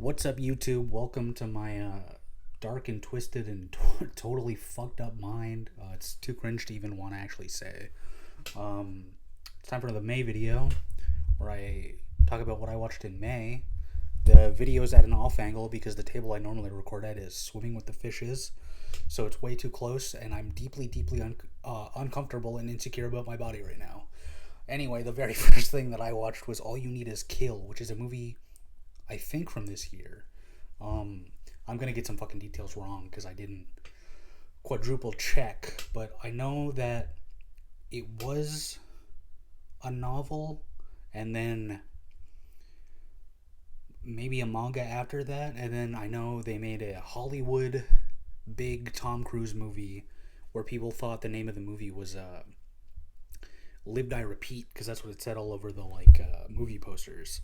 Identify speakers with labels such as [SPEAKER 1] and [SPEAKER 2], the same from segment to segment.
[SPEAKER 1] What's up, YouTube? Welcome to my dark and twisted and totally fucked up mind. It's too cringe to even want to actually say. It's time for the May video where I talk about what I watched in May. The video is at an off angle because the table I normally record at is swimming with the fishes. So it's way too close, and I'm deeply uncomfortable and insecure about my body right now. Anyway, the very first thing that I watched was All You Need Is Kill, which is a movie I think from this year. Um, I'm gonna get some fucking details wrong because I didn't quadruple check, but I know that it was a novel, and then maybe a manga after that, and then I know they made a Hollywood big Tom Cruise movie where people thought the name of the movie was "Live Die Repeat" because that's what it said all over the movie posters.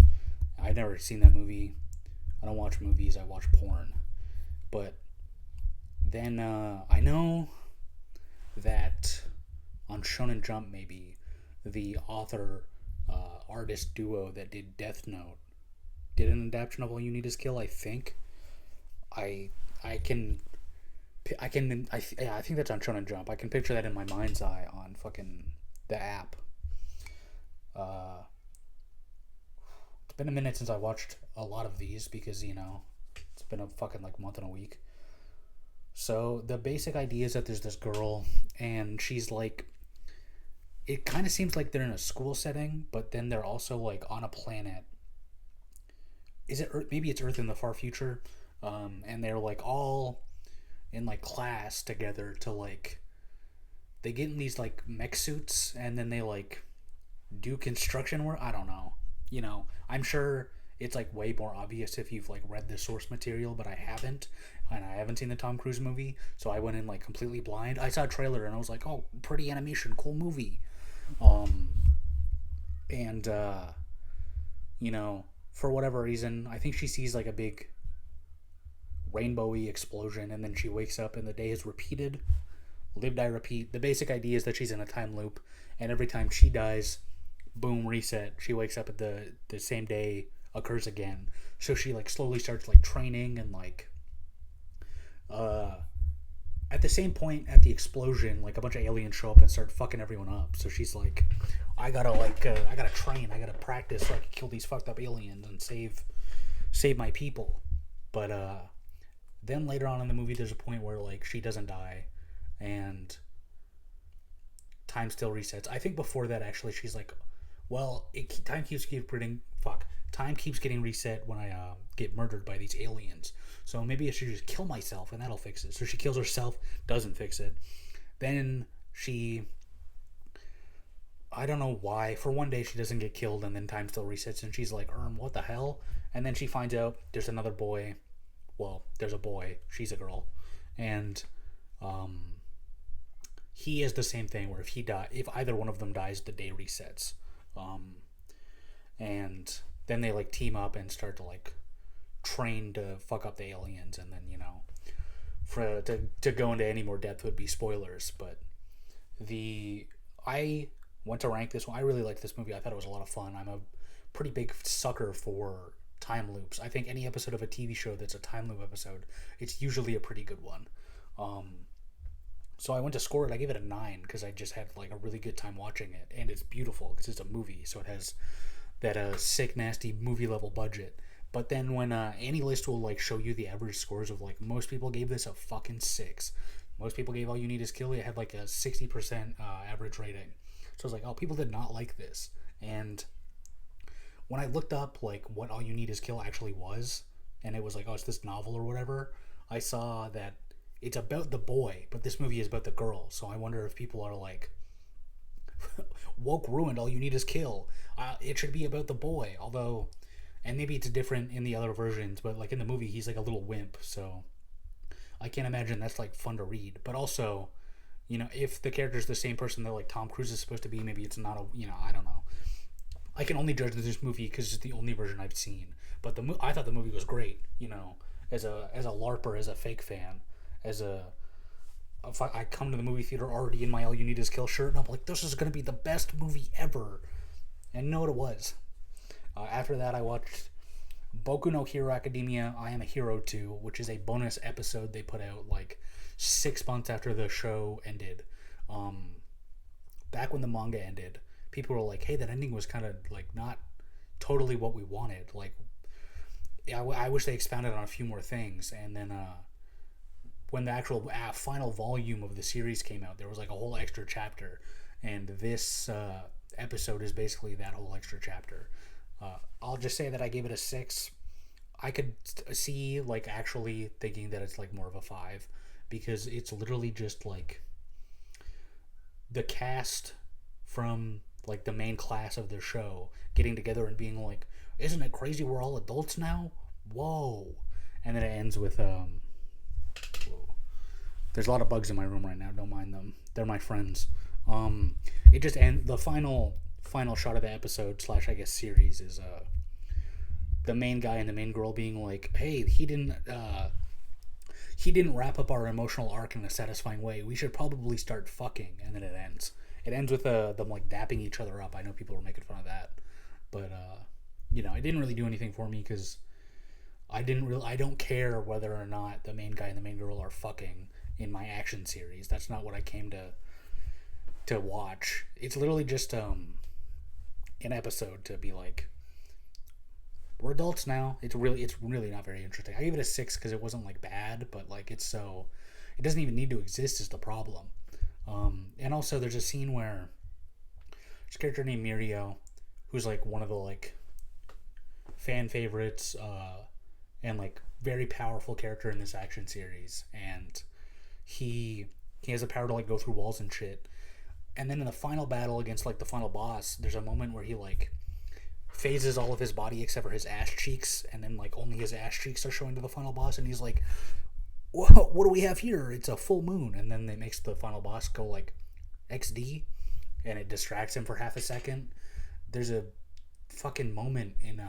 [SPEAKER 1] I've never seen that movie. I don't watch movies. I watch porn. But then I know that on Shonen Jump, maybe the author artist duo that did Death Note did an adaptation of All You Need Is Kill. I think I I can yeah, I think that's on Shonen Jump. I can picture that in my mind's eye on fucking the app. Uh, it's been a minute since I watched a lot of these because it's been a fucking month and a week. So the basic idea is that there's this girl and she's like, it kind of seems like they're in a school setting, but then they're also like on a planet. Is it Earth? Maybe it's Earth in the far future, and they're like all in like class together to like they get in these like mech suits and then they like do construction work. I don't know. I'm sure it's like way more obvious if you've like read the source material, but I haven't, and I haven't seen the Tom Cruise movie, so I went in like completely blind. I saw a trailer and I was like, oh, pretty animation, cool movie. Um, and for whatever reason, I think she sees like a big rainbowy explosion, and then she wakes up and the day is repeated. Live, die, repeat. The basic idea is that she's in a time loop, and every time she dies, boom, reset. She wakes up at the same day occurs again. So she like slowly starts like training and like uh at the same point at the explosion, like a bunch of aliens show up and start fucking everyone up. So she's like, I gotta train, I gotta practice so I can kill these fucked up aliens and save my people. But then later on in the movie there's a point where like she doesn't die and time still resets. I think before that actually she's like, well, time keeps getting reset when I get murdered by these aliens. So maybe I should just kill myself and that'll fix it. So she kills herself, doesn't fix it. Then she, I don't know why, for one day she doesn't get killed and then time still resets and she's like, what the hell? And then she finds out there's another boy. Well, there's a boy. She's a girl. And um, he is the same thing where if either one of them dies, the day resets. Um, and then they like team up and start to like train to fuck up the aliens, and then for to go into any more depth would be spoilers. But the I went to rank this one. I really liked this movie. I thought it was a lot of fun. I'm a pretty big sucker for time loops. I think any episode of a TV show that's a time loop episode, it's usually a pretty good one. Um, so I went to score it. I gave it a 9 because I just had like a really good time watching it, and it's beautiful because it's a movie, so it has that sick, nasty movie level budget. But then when AniList will like show you the average scores of like most people gave this a fucking 6. Most people gave All You Need Is Kill. It had like a 60% average rating. So I was like, oh, people did not like this. And when I looked up like what All You Need Is Kill actually was, and it was like, oh, it's this novel or whatever, I saw that it's about the boy, but this movie is about the girl. So I wonder if people are like, woke ruined, All You Need Is Kill. It should be about the boy, although, and maybe it's different in the other versions, but like in the movie, he's like a little wimp, so I can't imagine that's like fun to read. But also, if the character's the same person that like Tom Cruise is supposed to be, maybe it's not I don't know. I can only judge this movie because it's the only version I've seen. But I thought the movie was great, as a LARPer, as a fake fan, as a if I come to the movie theater already in my All You Need Is Kill shirt, and I'm like, this is going to be the best movie ever. And you know what it was? After that, I watched Boku no Hero Academia, I Am a Hero 2, which is a bonus episode they put out like 6 months after the show ended. Um, Back when the manga ended, people were like, hey, that ending was kind of like not totally what we wanted. Like, I wish they expounded on a few more things. And then when the actual final volume of the series came out, there was like a whole extra chapter. And this episode is basically that whole extra chapter. I'll just say that I gave it a 6. I could see like actually thinking that it's like more of a 5 because it's literally just like the cast from like the main class of the show getting together and being like, isn't it crazy we're all adults now? Whoa. And then it ends with whoa. There's a lot of bugs in my room right now, don't mind them, they're my friends. It just ends, the final shot of the episode slash I guess series is the main guy and the main girl being like, hey, he didn't wrap up our emotional arc in a satisfying way. We should probably start fucking. And then it ends. It ends with them like dapping each other up. I know people were making fun of that, but it didn't really do anything for me because I don't care whether or not the main guy and the main girl are fucking in my action series. That's not what I came to watch. It's literally just an episode to be like, we're adults now. It's really not very interesting. I gave it a 6 because it wasn't like bad, but like it doesn't even need to exist is the problem. And also there's a scene where there's a character named Mirio, who's like one of the like fan favorites, and like very powerful character in this action series, and he has the power to like go through walls and shit. And then in the final battle against like the final boss, there's a moment where he like phases all of his body except for his ass cheeks, and then like only his ass cheeks are showing to the final boss, and he's like, whoa, what do we have here? It's a full moon. And then it makes the final boss go like XD, and it distracts him for half a second. There's a fucking moment in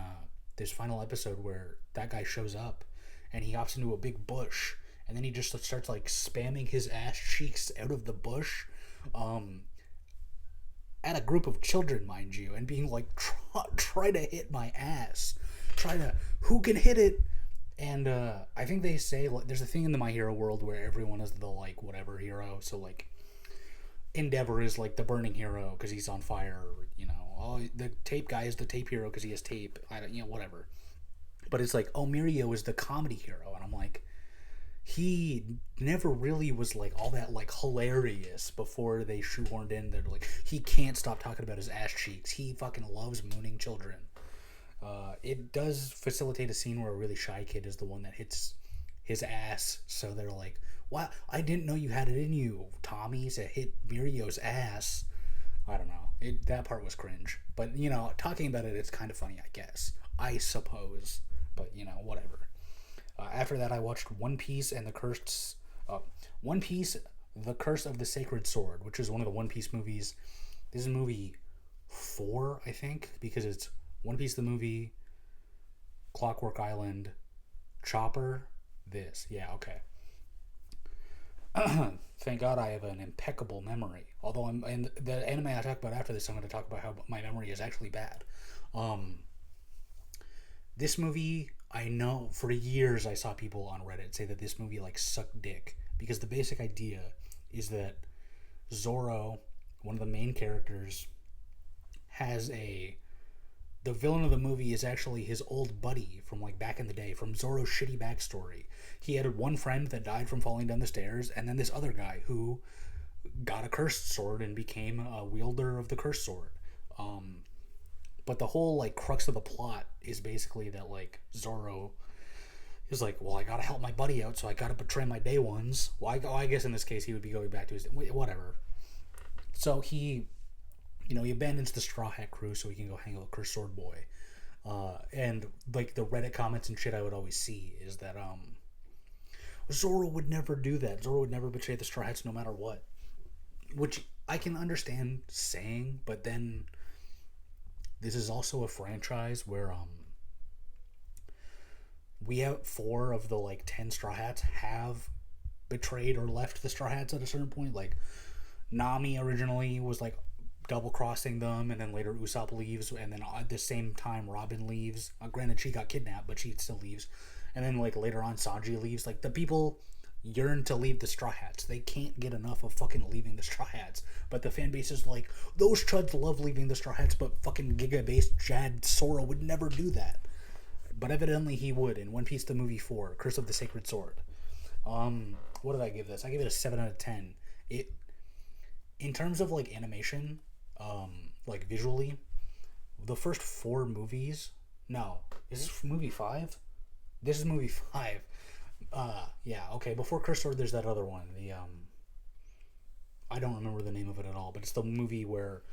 [SPEAKER 1] this final episode where that guy shows up and he hops into a big bush, and then he just starts like spamming his ass cheeks out of the bush at a group of children, mind you, and being like, try to hit my ass, who can hit it? And I think they say like, there's a thing in the My Hero world where everyone is the like whatever hero. So like Endeavor is like the burning hero because he's on fire, oh, the tape guy is the tape hero because he has tape, whatever. But it's like, oh, Mirio is the comedy hero, and I'm like, he never really was like all that like hilarious before they shoehorned in. They're like, he can't stop talking about his ass cheeks. He fucking loves mooning children. It does facilitate a scene where a really shy kid is the one that hits his ass. So they're like, wow, I didn't know you had it in you, Tommy, to hit Mirio's ass. I don't know. That part was cringe. But, talking about it, it's kind of funny, I guess. I suppose. But, whatever. After that, I watched One Piece and the Curse of the Sacred Sword, which is one of the One Piece movies. This is movie 4, I think, because it's One Piece the movie, Clockwork Island, Chopper, this. Yeah, okay. Thank God I have an impeccable memory. Although in the anime I talk about after this, I'm going to talk about how my memory is actually bad. This movie, I know for years I saw people on Reddit say that this movie like sucked dick, because the basic idea is that Zoro, one of the main characters, the villain of the movie is actually his old buddy from like back in the day, from Zoro's shitty backstory. He had one friend that died from falling down the stairs, and then this other guy who got a cursed sword and became a wielder of the cursed sword. But the whole like crux of the plot is basically that like Zoro is like, well, I gotta help my buddy out, so I gotta betray my day ones. Well, I guess in this case he would be going back to his whatever. So he abandons the Straw Hat crew so he can go hang out with Cursed Sword Boy. And like the Reddit comments and shit I would always see is that Zoro would never do that. Zoro would never betray the Straw Hats no matter what. Which I can understand saying, but then this is also a franchise where we have 4 of the like 10 Straw Hats have betrayed or left the Straw Hats at a certain point. Like Nami originally was like double crossing them, and then later Usopp leaves, and then at the same time Robin leaves. Granted, she got kidnapped, but she still leaves. And then like later on, Sanji leaves. Like the people yearn to leave the Straw Hats. They can't get enough of fucking leaving the Straw Hats. But the fan base is like, those chuds love leaving the Straw Hats, but fucking Giga-based Jad Sora would never do that. But evidently he would in One Piece the Movie 4, Curse of the Sacred Sword. What did I give this? I give it a 7 out of 10. It, in terms of like animation, like visually, the first 4 movies. No, is this movie 5? This is movie 5. Yeah, okay. Before Curse Sword, there's that other one. I don't remember the name of it at all, but it's the movie where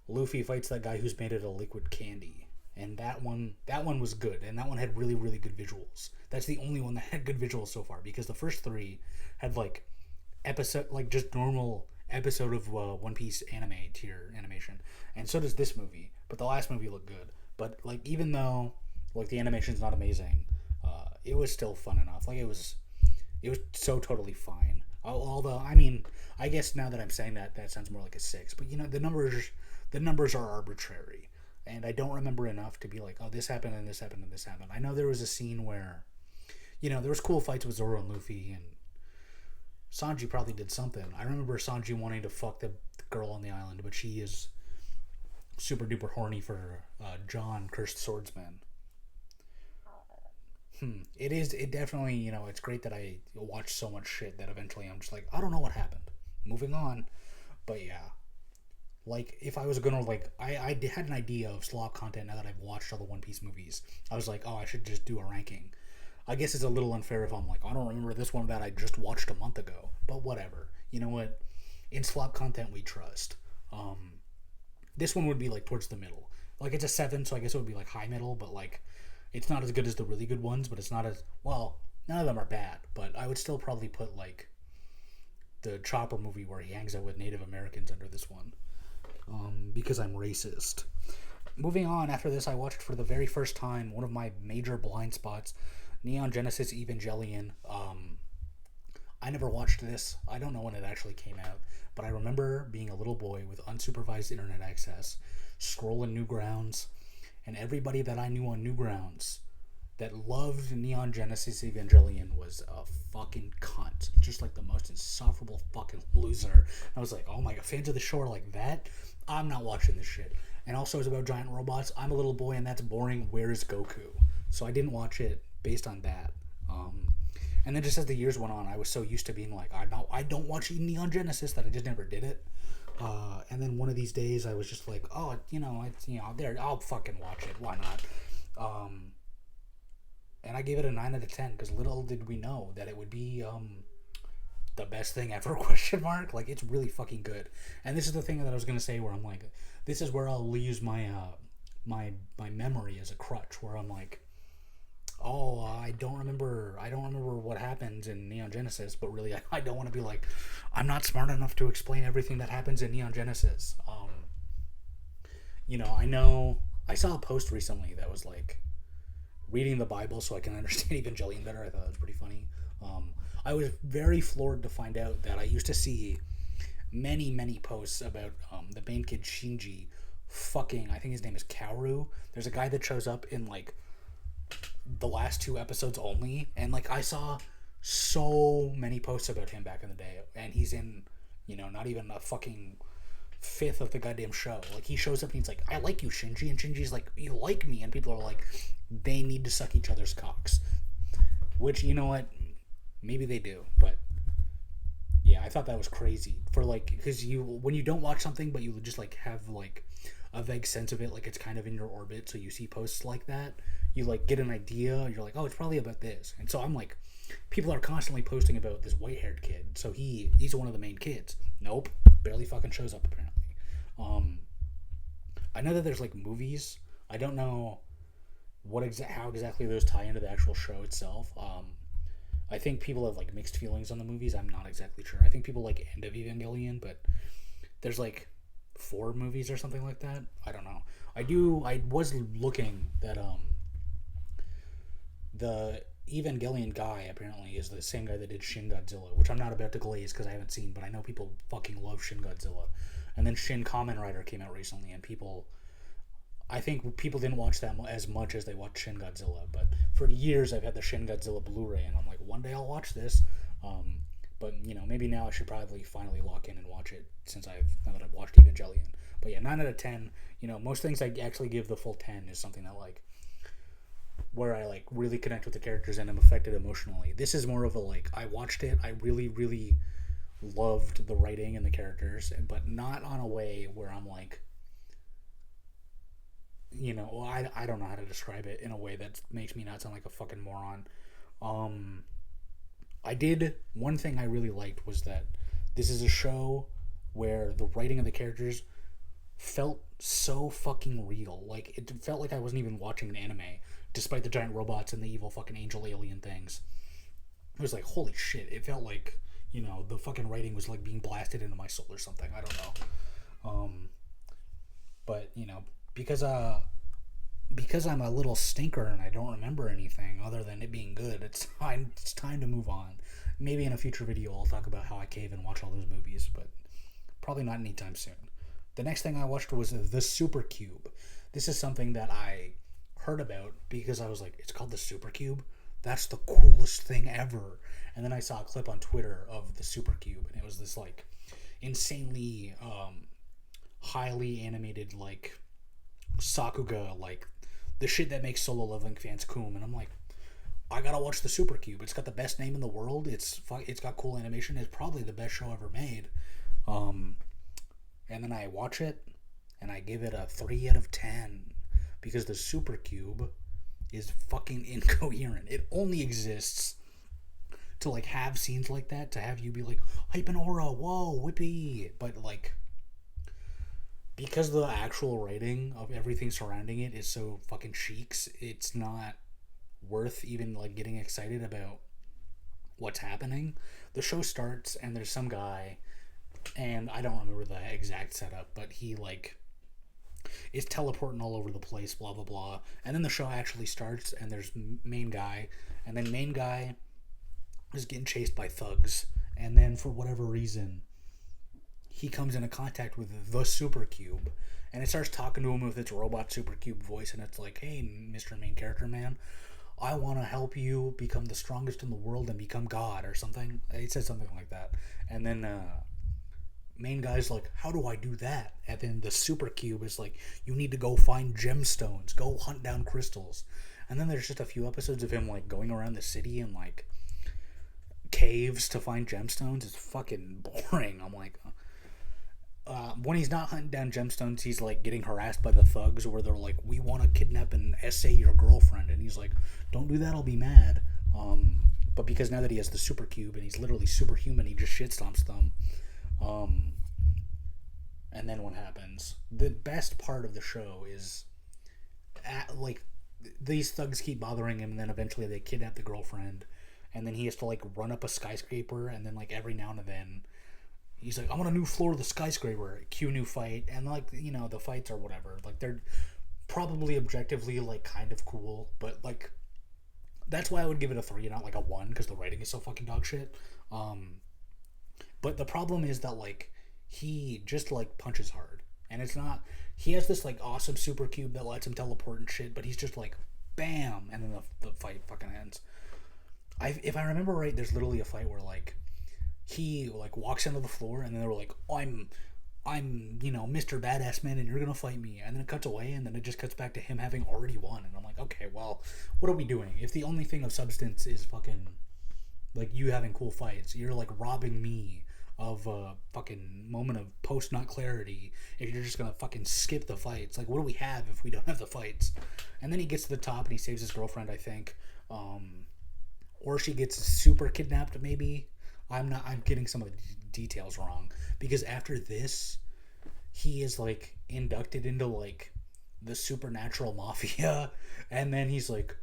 [SPEAKER 1] Luffy fights that guy who's made out of liquid candy. And that one was good, and that one had really, really good visuals. That's the only one that had good visuals so far, because the first 3 had like episode, like just normal episode of One Piece anime tier animation, and so does this movie. But the last movie looked good. But like even though like the animation's not amazing, it was still fun enough. Like it was so totally fine. Although I mean, I guess now that I'm saying that, that sounds more like a 6. But you know, the numbers are arbitrary. And I don't remember enough to be like, oh, this happened and this happened and this happened. I know there was a scene where, you know, there was cool fights with Zoro and Luffy, and Sanji probably did something. I remember Sanji wanting to fuck the girl on the island, but she is super duper horny for John, Cursed Swordsman. It definitely, you know, it's great that I watch so much shit that eventually I'm just like, I don't know what happened. Moving on. But yeah. Like, if I was gonna, like, I had an idea of slop content now that I've watched all the One Piece movies. I was like, oh, I should just do a ranking. I guess it's a little unfair if I'm like, I don't remember this one that I just watched a month ago. But whatever. You know what? In slop content, we trust. This one would be, like, towards the middle. Like, it's a 7, so I guess it would be, like, high middle. But, like, it's not as good as the really good ones. But it's not as, well, none of them are bad. But I would still probably put, like, the Chopper movie where he hangs out with Native Americans under this one. Because I'm racist. Moving on, after this, I watched for the very first time one of my major blind spots, Neon Genesis Evangelion. I never watched this. I don't know when it actually came out, but I remember being a little boy with unsupervised internet access, scrolling Newgrounds, and everybody that I knew on Newgrounds that loved Neon Genesis Evangelion was a fucking cunt. Just like the most insufferable fucking loser. I was like, oh my god, fans of the show are like that? I'm not watching this shit. And also it's about giant robots. I'm a little boy and that's boring. Where is Goku? So I didn't watch it based on that. And then just as the years went on, I was so used to being like, I don't watch Neon Genesis that I just never did it. And then one of these days I was just like, oh, there, I'll fucking watch it. Why not? And I gave it a 9 out of 10 because little did we know that it would be the best thing ever, ? Like, it's really fucking good. And this is the thing that I was going to say where I'm like, this is where I'll use my my memory as a crutch, where I'm like, oh, I don't remember what happens in Neon Genesis, but really I don't want to be like, I'm not smart enough to explain everything that happens in Neon Genesis. I know I saw a post recently that was like, reading the Bible so I can understand Evangelion better. I thought that was pretty funny. I was very floored to find out that I used to see many, many posts about the main kid Shinji fucking, I think his name is Kaoru. There's a guy that shows up in like the last 2 episodes only, and like I saw so many posts about him back in the day, and he's in, not even a fucking fifth of the goddamn show. Like, he shows up and he's like, I like you, Shinji, and Shinji's like, you like me, and people are like, they need to suck each other's cocks, which, you know what, maybe they do, but yeah, I thought that was crazy for like, because when you don't watch something but you just like have like a vague sense of it, like it's kind of in your orbit, so you see posts like that, you like get an idea, you're like, oh, it's probably about this. And so I'm like, people are constantly posting about this white-haired kid, so he's one of the main kids. Nope, barely fucking shows up apparently. I know that there's like movies. I don't know how exactly those tie into the actual show itself. I think people have like mixed feelings on the movies. I'm not exactly sure. I think people like End of Evangelion, but there's like 4 movies or something like that. I don't know. I was looking that the Evangelion guy apparently is the same guy that did Shin Godzilla, which I'm not about to glaze because I haven't seen, but I know people fucking love Shin Godzilla. And then Shin Kamen Rider came out recently, and I think people didn't watch that as much as they watched Shin Godzilla. But for years, I've had the Shin Godzilla Blu-ray, and I'm like, one day I'll watch this. But maybe now I should probably finally lock in and watch it now that I've watched Evangelion. But yeah, 9 out of 10. Most things I actually give the full 10 is something that like where I like really connect with the characters and am affected emotionally. This is more of a like I watched it, I really really loved the writing and the characters, but not on a way where I'm like, I don't know how to describe it in a way that makes me not sound like a fucking moron. One thing I really liked was that this is a show where the writing of the characters felt so fucking real. Like, it felt like I wasn't even watching an anime, despite the giant robots and the evil fucking angel alien things. It was like, holy shit. It felt like, the fucking writing was like being blasted into my soul or something. I don't know. But, because I'm a little stinker and I don't remember anything other than it being good, it's time to move on. Maybe in a future video I'll talk about how I cave and watch all those movies, but probably not anytime soon. The next thing I watched was The Super Cube. This is something that I heard about because I was like, it's called The Super Cube? That's the coolest thing ever. And then I saw a clip on Twitter of The Super Cube, and it was this like insanely highly animated like Sakuga, like the shit that makes Solo Leveling fans cool. And I'm like, I gotta watch The Super Cube. It's got the best name in the world. It's got cool animation. It's probably the best show ever made. And then I watch it, and I give it a 3 out of 10 because The Super Cube is fucking incoherent. It only exists to like have scenes like that, to have you be like, hype and aura, whoa, whippy. But like, because the actual writing of everything surrounding it is so fucking cheeks, it's not worth even like getting excited about what's happening. The show starts and there's some guy, and I don't remember the exact setup, but he like is teleporting all over the place, blah blah blah. And then the show actually starts, and there's main guy, and then main guy is getting chased by thugs, and then for whatever reason he comes into contact with the Super Cube, and it starts talking to him with its robot Super Cube voice, and it's like, hey, Mr. Main Character Man, I want to help you become the strongest in the world and become God or something. It said something like that. And then main guy's like, how do I do that? And then the Super Cube is like, you need to go find gemstones, go hunt down crystals. And then there's just a few episodes of him like going around the city and like caves to find gemstones. It's fucking boring. I'm like, when he's not hunting down gemstones, he's like getting harassed by the thugs where they're like, we want to kidnap and essay your girlfriend, and he's like, don't do that, I'll be mad. But because now that he has the Super Cube and he's literally superhuman, he just shit stomps them. And then what happens? The best part of the show is like these thugs keep bothering him, and then eventually they kidnap the girlfriend, and then he has to like run up a skyscraper, and then like every now and then he's like, I'm on a new floor of the skyscraper, cue new fight, and like, the fights or whatever, like they're probably objectively like kind of cool, but like that's why I would give it a 3 and not like a 1, because the writing is so fucking dog shit. But the problem is that like he just like punches hard, and it's not, he has this like awesome Super Cube that lets him teleport and shit, but he's just like bam, and then the fight fucking ends. If I remember right, there's literally a fight where like he like walks into the floor, and then they were like, I'm Mr. Badass Man, and you're gonna fight me, and then it cuts away, and then it just cuts back to him having already won, and I'm like, okay, well, what are we doing? If the only thing of substance is fucking like you having cool fights, you're like robbing me of a fucking moment of post-nut clarity if you're just gonna fucking skip the fights. Like, what do we have if we don't have the fights? And then he gets to the top and he saves his girlfriend, I think, or she gets super kidnapped, maybe. I'm getting some of the details wrong, because after this he is like inducted into like the supernatural mafia, and then he's like,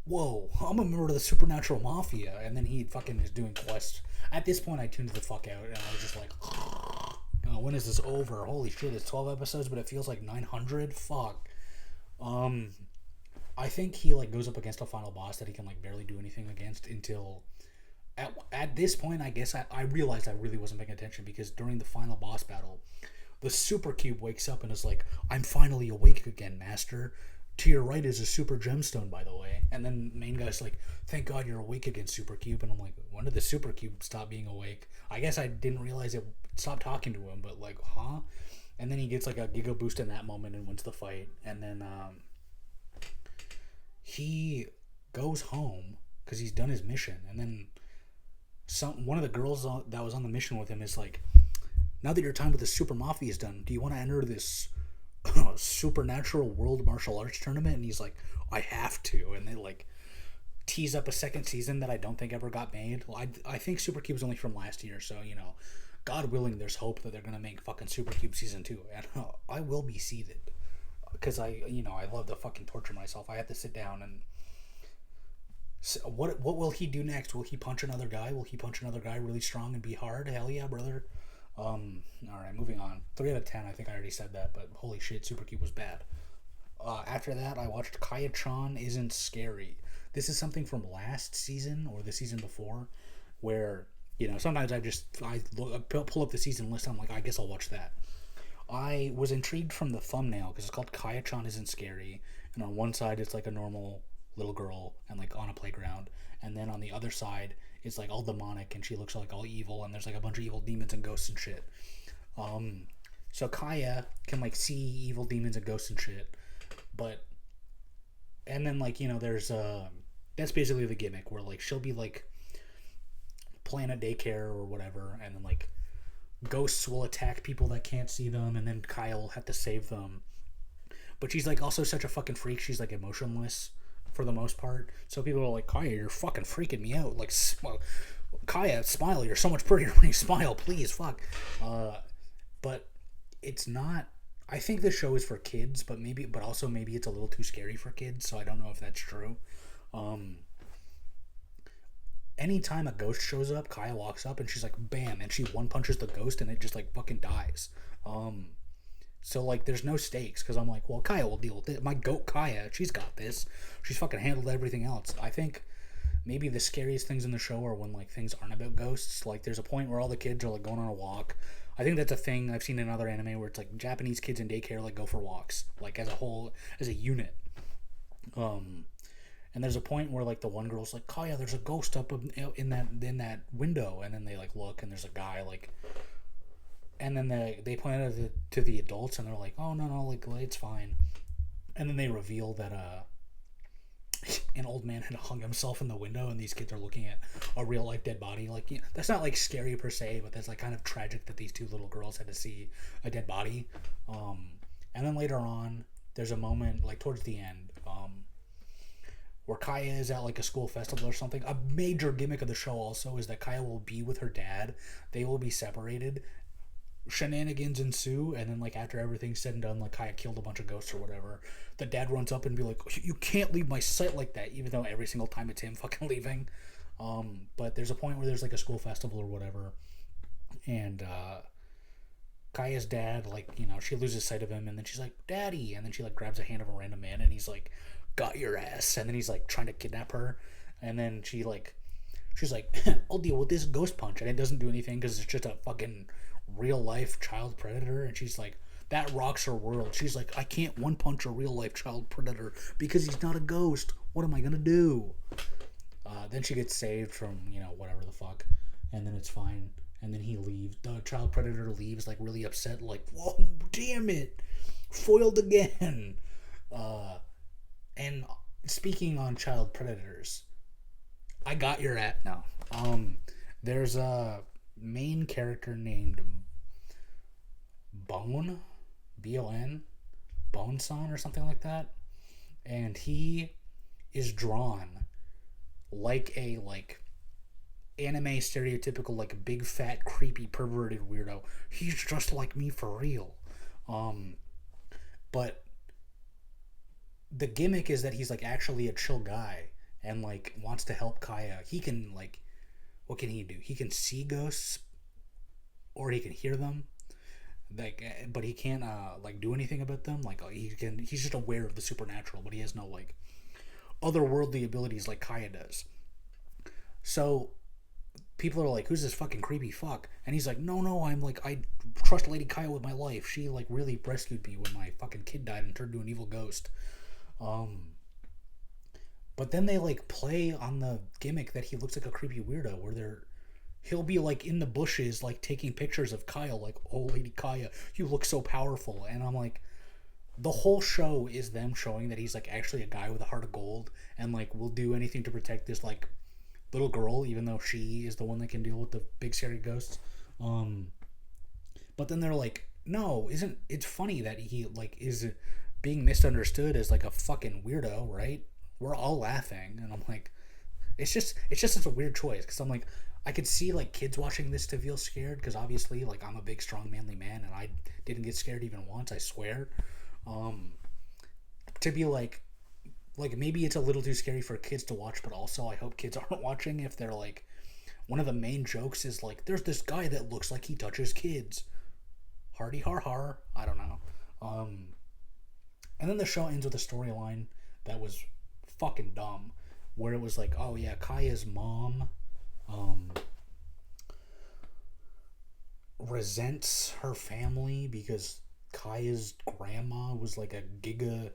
[SPEAKER 1] whoa, I'm a member of the supernatural mafia, and then he fucking is doing quests. At this point I tuned the fuck out, and I was just like, oh, when is this over? Holy shit, it's 12 episodes, but it feels like 900. Fuck. I think he like goes up against a final boss that he can like barely do anything against until at this point, I guess I realized I really wasn't paying attention, because during the final boss battle, the super cube wakes up and is like, I'm finally awake again, master. To your right is a super gemstone, by the way. And then the main guy's like, thank God you're awake again, super cube. And I'm like, when did the super cube stop being awake? I guess I didn't realize it stopped talking to him, but like, huh? And then he gets like a giga boost in that moment and wins the fight. And then he goes home because he's done his mission. And then one of the girls that was on the mission with him is like, now that your time with the Super Mafia is done, do you want to enter this supernatural world martial arts tournament? And he's like, I have to. And they like tease up a second season that I don't think ever got made. I think Super Cube was only from last year, so God willing, there's hope that they're gonna make fucking Super Cube season 2, and I will be seated because I love to fucking torture myself. I have to sit down and what will he do next? Will he punch another guy? Will he punch another guy really strong and be hard? Hell yeah, brother. All right, moving on. 3 out of 10. I think I already said that, but holy shit, Super Cube was bad. After that, I watched Kaya-chan Isn't Scary. This is something from last season or the season before, where sometimes I pull up the season list. And I'm like, I guess I'll watch that. I was intrigued from the thumbnail because it's called Kaya-chan Isn't Scary, and on one side it's like a normal little girl and like on a playground, and then on the other side it's like all demonic and she looks like all evil and there's like a bunch of evil demons and ghosts and shit. So Kaya can like see evil demons and ghosts and shit, and then like there's that's basically the gimmick where like she'll be like playing at daycare or whatever, and then like ghosts will attack people that can't see them, and then Kaya will have to save them. But she's like also such a fucking freak. She's like emotionless for the most part. So people are like, Kaya, you're fucking freaking me out. Like, Kaya, smile. You're so much prettier when you smile. Please, fuck. But it's not. I think the show is for kids, but also maybe it's a little too scary for kids. So I don't know if that's true. Anytime a ghost shows up, Kaya walks up and she's like, bam, and she one punches the ghost and it just like fucking dies. So like there's no stakes because I'm like, well, Kaya will deal with it. My goat Kaya, she's got this. She's fucking handled everything else. I think maybe the scariest things in the show are when like things aren't about ghosts. Like there's a point where all the kids are like going on a walk. I think that's a thing I've seen in other anime where it's like Japanese kids in daycare like go for walks, like as a whole, as a unit. And there's a point where like the one girl's like, Kaya, there's a ghost up in that window, and then they like look and there's a guy like, and then they point it to the adults and they're like, oh no, like it's fine, and then they reveal that an old man had hung himself in the window and these kids are looking at a real life dead body. Like that's not like scary per se, but that's like kind of tragic that these two little girls had to see a dead body. And then later on there's a moment like towards the end where Kaya is at like a school festival or something. A major gimmick of the show also is that Kaya will be with her dad. They will be separated. Shenanigans ensue, and then like after everything's said and done, like Kaya killed a bunch of ghosts or whatever, the dad runs up and be like, you can't leave my sight like that, even though every single time it's him fucking leaving. But there's a point where there's like a school festival or whatever, and Kaya's dad, like, she loses sight of him, and then she's like, Daddy, and then she like grabs a hand of a random man and he's like, got your ass, and then he's like trying to kidnap her, and then she's like I'll deal with this ghost punch, and it doesn't do anything because it's just a fucking real life child predator, and she's like, that rocks her world. She's like, I can't one punch a real life child predator because he's not a ghost. What am I gonna do? Then she gets saved from whatever the fuck, and then it's fine, and then he leaves. The child predator leaves like really upset, like, whoa, damn it, foiled again. And speaking on child predators, I got your at now. There's a main character named Bone, B-O-N, Bone-san or something like that, and he is drawn like a anime stereotypical like big fat creepy perverted weirdo. He's just like me for real. But the gimmick is that he's like actually a chill guy and like wants to help Kaya. He can like, what can he do? He can see ghosts or he can hear them. Like, but he can't like do anything about them. Like he's just aware of the supernatural, but he has no like otherworldly abilities like Kaya does. So people are like, who's this fucking creepy fuck? And he's like, no, I'm like, I trust Lady Kaya with my life. She like really rescued me when my fucking kid died and turned into an evil ghost. But then they like play on the gimmick that he looks like a creepy weirdo, where he'll be like in the bushes, like taking pictures of Kyle, like, oh, Lady Kaya, you look so powerful. And I'm like, the whole show is them showing that he's like actually a guy with a heart of gold and like will do anything to protect this like little girl, even though she is the one that can deal with the big scary ghosts. But then they're like, no, isn't it's funny that he like is being misunderstood as like a fucking weirdo, right? We're all laughing, and I'm like, it's just such a weird choice, because I'm like, I could see like kids watching this to feel scared, because obviously like I'm a big strong manly man and I didn't get scared even once, I swear. To be like maybe it's a little too scary for kids to watch, but also I hope kids aren't watching if they're like, one of the main jokes is like, there's this guy that looks like he touches kids. Hardy har har. I don't know. And then the show ends with a storyline that was fucking dumb, where it was like, oh yeah, Kaya's mom resents her family because Kaya's grandma was like a giga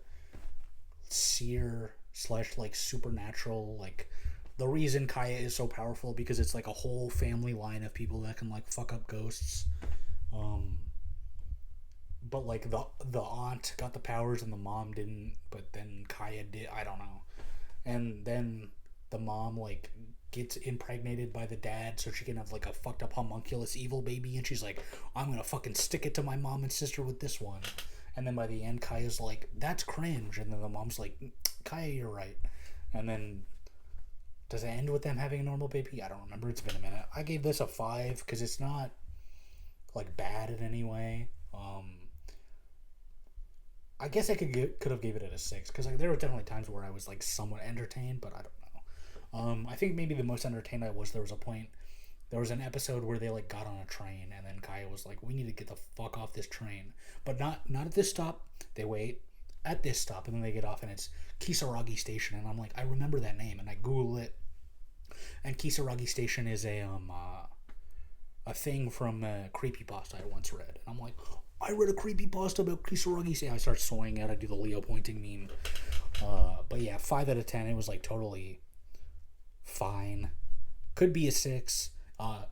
[SPEAKER 1] seer slash like supernatural, like the reason Kaya is so powerful because it's like a whole family line of people that can like fuck up ghosts. But like the aunt got the powers and the mom didn't, but then Kaya did. I don't know. And then the mom like gets impregnated by the dad so she can have like a fucked up homunculus evil baby, and she's like, I'm gonna fucking stick it to my mom and sister with this one. And then by the end, Kaya's like, that's cringe. And then the mom's like, Kaya, you're right. And then does it end with them having a normal baby? I don't remember. It's been a minute. I gave this a 5 because it's not like bad in any way. I guess I could have gave it a 6, because like there were definitely times where I was like somewhat entertained, but I don't know. I think maybe the most entertained I was, there was an episode where they like got on a train, and then Kaya was like, we need to get the fuck off this train, but not at this stop. They wait at this stop, and then they get off, and it's Kisaragi Station, and I'm like, I remember that name, and I Google it, and Kisaragi Station is a thing from a creepypasta I once read, and I'm like, I read a creepypasta about Kisaragi Station. I start swinging it. I do the Leo pointing meme. But yeah, 5 out of 10. It was like totally fine. Could be a 6.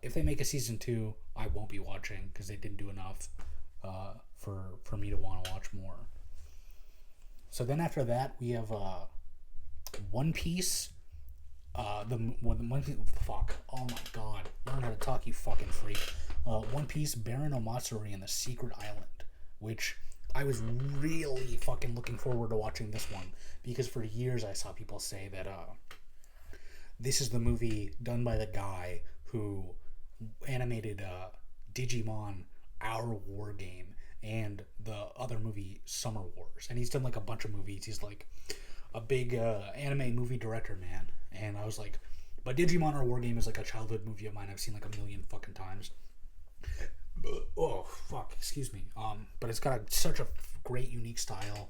[SPEAKER 1] If they make a season 2, I won't be watching because they didn't do enough for me to want to watch more. So then after that, we have One Piece. Fuck. Oh my god. Learn how to talk, you fucking freak. One Piece, Baron Omatsuri and the Secret Island, which I was really fucking looking forward to watching this one, because for years I saw people say that this is the movie done by the guy who animated Digimon, Our War Game, and the other movie Summer Wars, and he's done like a bunch of movies. He's like a big anime movie director, man. And I was like, but Digimon Our War Game is like a childhood movie of mine I've seen like a million fucking times. Oh fuck, excuse me. But it's got such a great, unique style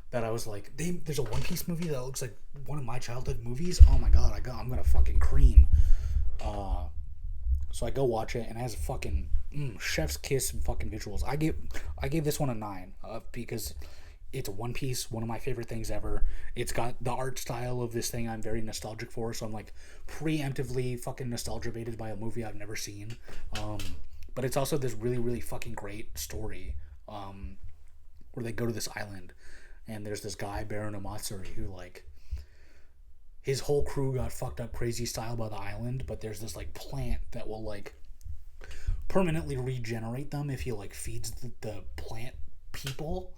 [SPEAKER 1] that I was like, there's a One Piece movie that looks like one of my childhood movies. Oh my god, I'm gonna fucking cream. So I go watch it, and it has a fucking chef's kiss fucking visuals. I gave this one a 9 because it's a One Piece, one of my favorite things ever. It's got the art style of this thing I'm very nostalgic for, so I'm like preemptively fucking nostalgia baited by a movie I've never seen. But it's also this really, really fucking great story where they go to this island, and there's this guy, Baron Omatsuri, who like, his whole crew got fucked up crazy style by the island, but there's this like plant that will like permanently regenerate them if he like feeds the plant people.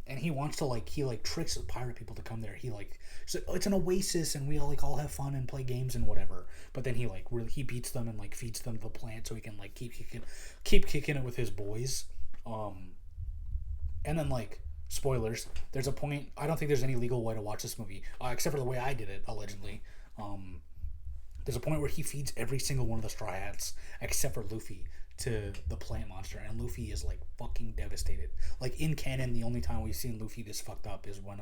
[SPEAKER 1] And he wants to like, he like tricks the pirate people to come there. He like, so it's an oasis and we all have fun and play games and whatever. But then he like really, he beats them and like feeds them the plant so he can like keep kicking it with his boys. And then like, spoilers, there's a point, I don't think there's any legal way to watch this movie, except for the way I did it, allegedly. There's a point where he feeds every single one of the Straw Hats except for Luffy to the plant monster, and Luffy is like fucking devastated. Like in canon, the only time we've seen Luffy this fucked up is when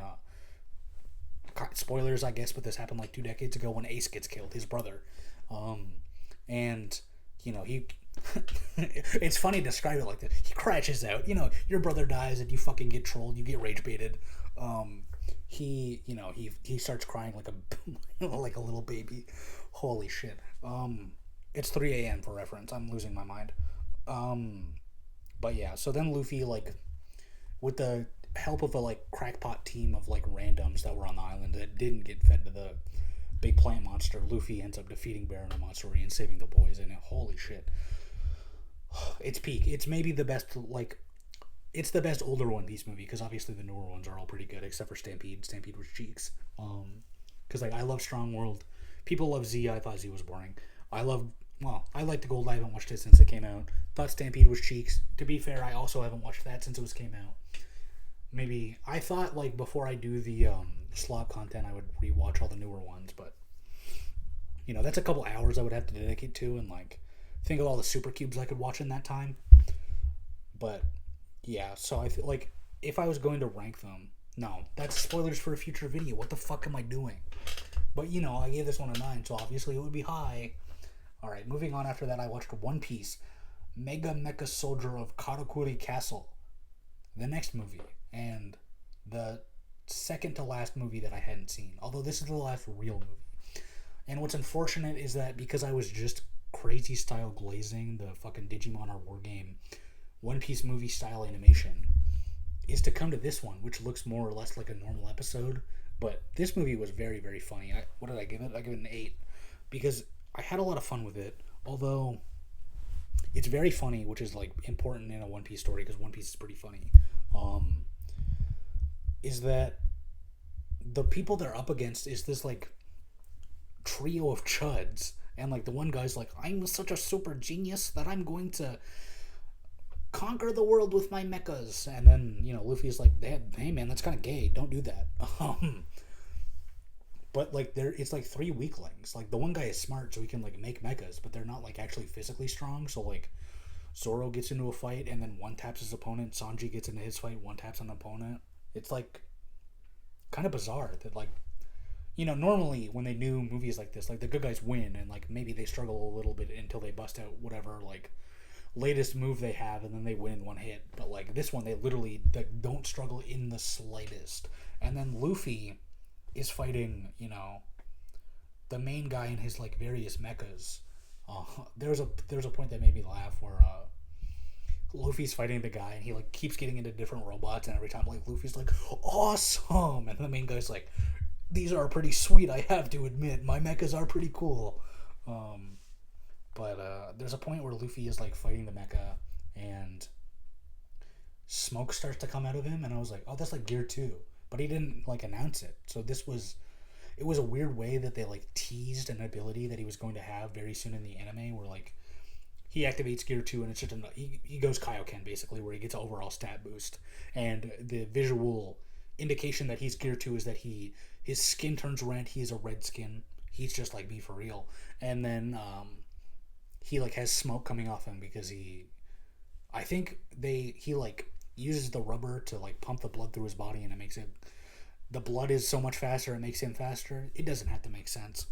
[SPEAKER 1] spoilers I guess, but this happened like 2 decades ago when Ace gets killed, his brother. and he it's funny to describe it like that. He crashes out. Your brother dies and you fucking get trolled. You get rage baited. He starts crying like a like a little baby. Holy shit. It's 3 a.m. for reference. I'm losing my mind. But yeah, so then Luffy, like, with the help of a like crackpot team of like randoms that were on the island that didn't get fed to the big plant monster, Luffy ends up defeating Baron Matsuri and saving the boys. And holy shit, it's peak. It's maybe the best, like, it's the best older One Piece movie, because obviously the newer ones are all pretty good except for Stampede. Stampede was cheeks. Because like I love Strong World. People love Z. I thought Z was boring. I like the Gold. I haven't watched it since it came out. Thought Stampede was cheeks. To be fair, I also haven't watched that since it came out. Maybe I thought, like, before I do the slop content, I would rewatch all the newer ones, but that's a couple hours I would have to dedicate to, and like think of all the super cubes I could watch in that time. But yeah, so I feel like if I was going to rank them, no, that's spoilers for a future video. What the fuck am I doing? But I gave this one a 9, so obviously it would be high. All right, moving on. After that, I watched One Piece, Mega Mecha Soldier of Karakuri Castle, the next movie, and the second to last movie that I hadn't seen. Although this is the last real movie. And what's unfortunate is that because I was just crazy style glazing the fucking Digimon or War Game One Piece movie style animation, is to come to this one, which looks more or less like a normal episode. But this movie was very, very funny. What did I give it? I give it an 8 because I had a lot of fun with it. Although it's very funny, which is like important in a One Piece story because One Piece is pretty funny. Is that the people they're up against is this like trio of chuds, and like the one guy's like, I'm such a super genius that I'm going to conquer the world with my mechas, and then Luffy's like, hey man, that's kind of gay, don't do that. But like it's like 3 weaklings. Like the one guy is smart, so he can like make mechas, but they're not like actually physically strong. So like Zoro gets into a fight and then one taps his opponent, Sanji gets into his fight, one taps an opponent. It's like kind of bizarre that like normally when they do movies like this, like the good guys win and like maybe they struggle a little bit until they bust out whatever like latest move they have and then they win in one hit. But like this one, they literally don't struggle in the slightest. And then Luffy is fighting the main guy in his like various mechas. There's a point that made me laugh where Luffy's fighting the guy and he like keeps getting into different robots, and every time like Luffy's like, awesome, and the main guy's like, these are pretty sweet, I have to admit, my mechas are pretty cool. But there's a point where Luffy is like fighting the mecha and smoke starts to come out of him, and I was like, oh, that's like Gear 2, but he didn't like announce it. So it was a weird way that they like teased an ability that he was going to have very soon in the anime, where like he activates Gear 2 and it's just he goes Kaioken basically, where he gets an overall stat boost, and the visual indication that he's Gear 2 is that his skin turns red. He has a red skin. He's just like me for real. And then he like has smoke coming off him because he like uses the rubber to like pump the blood through his body, and it makes it, the blood is so much faster, it makes him faster. It doesn't have to make sense.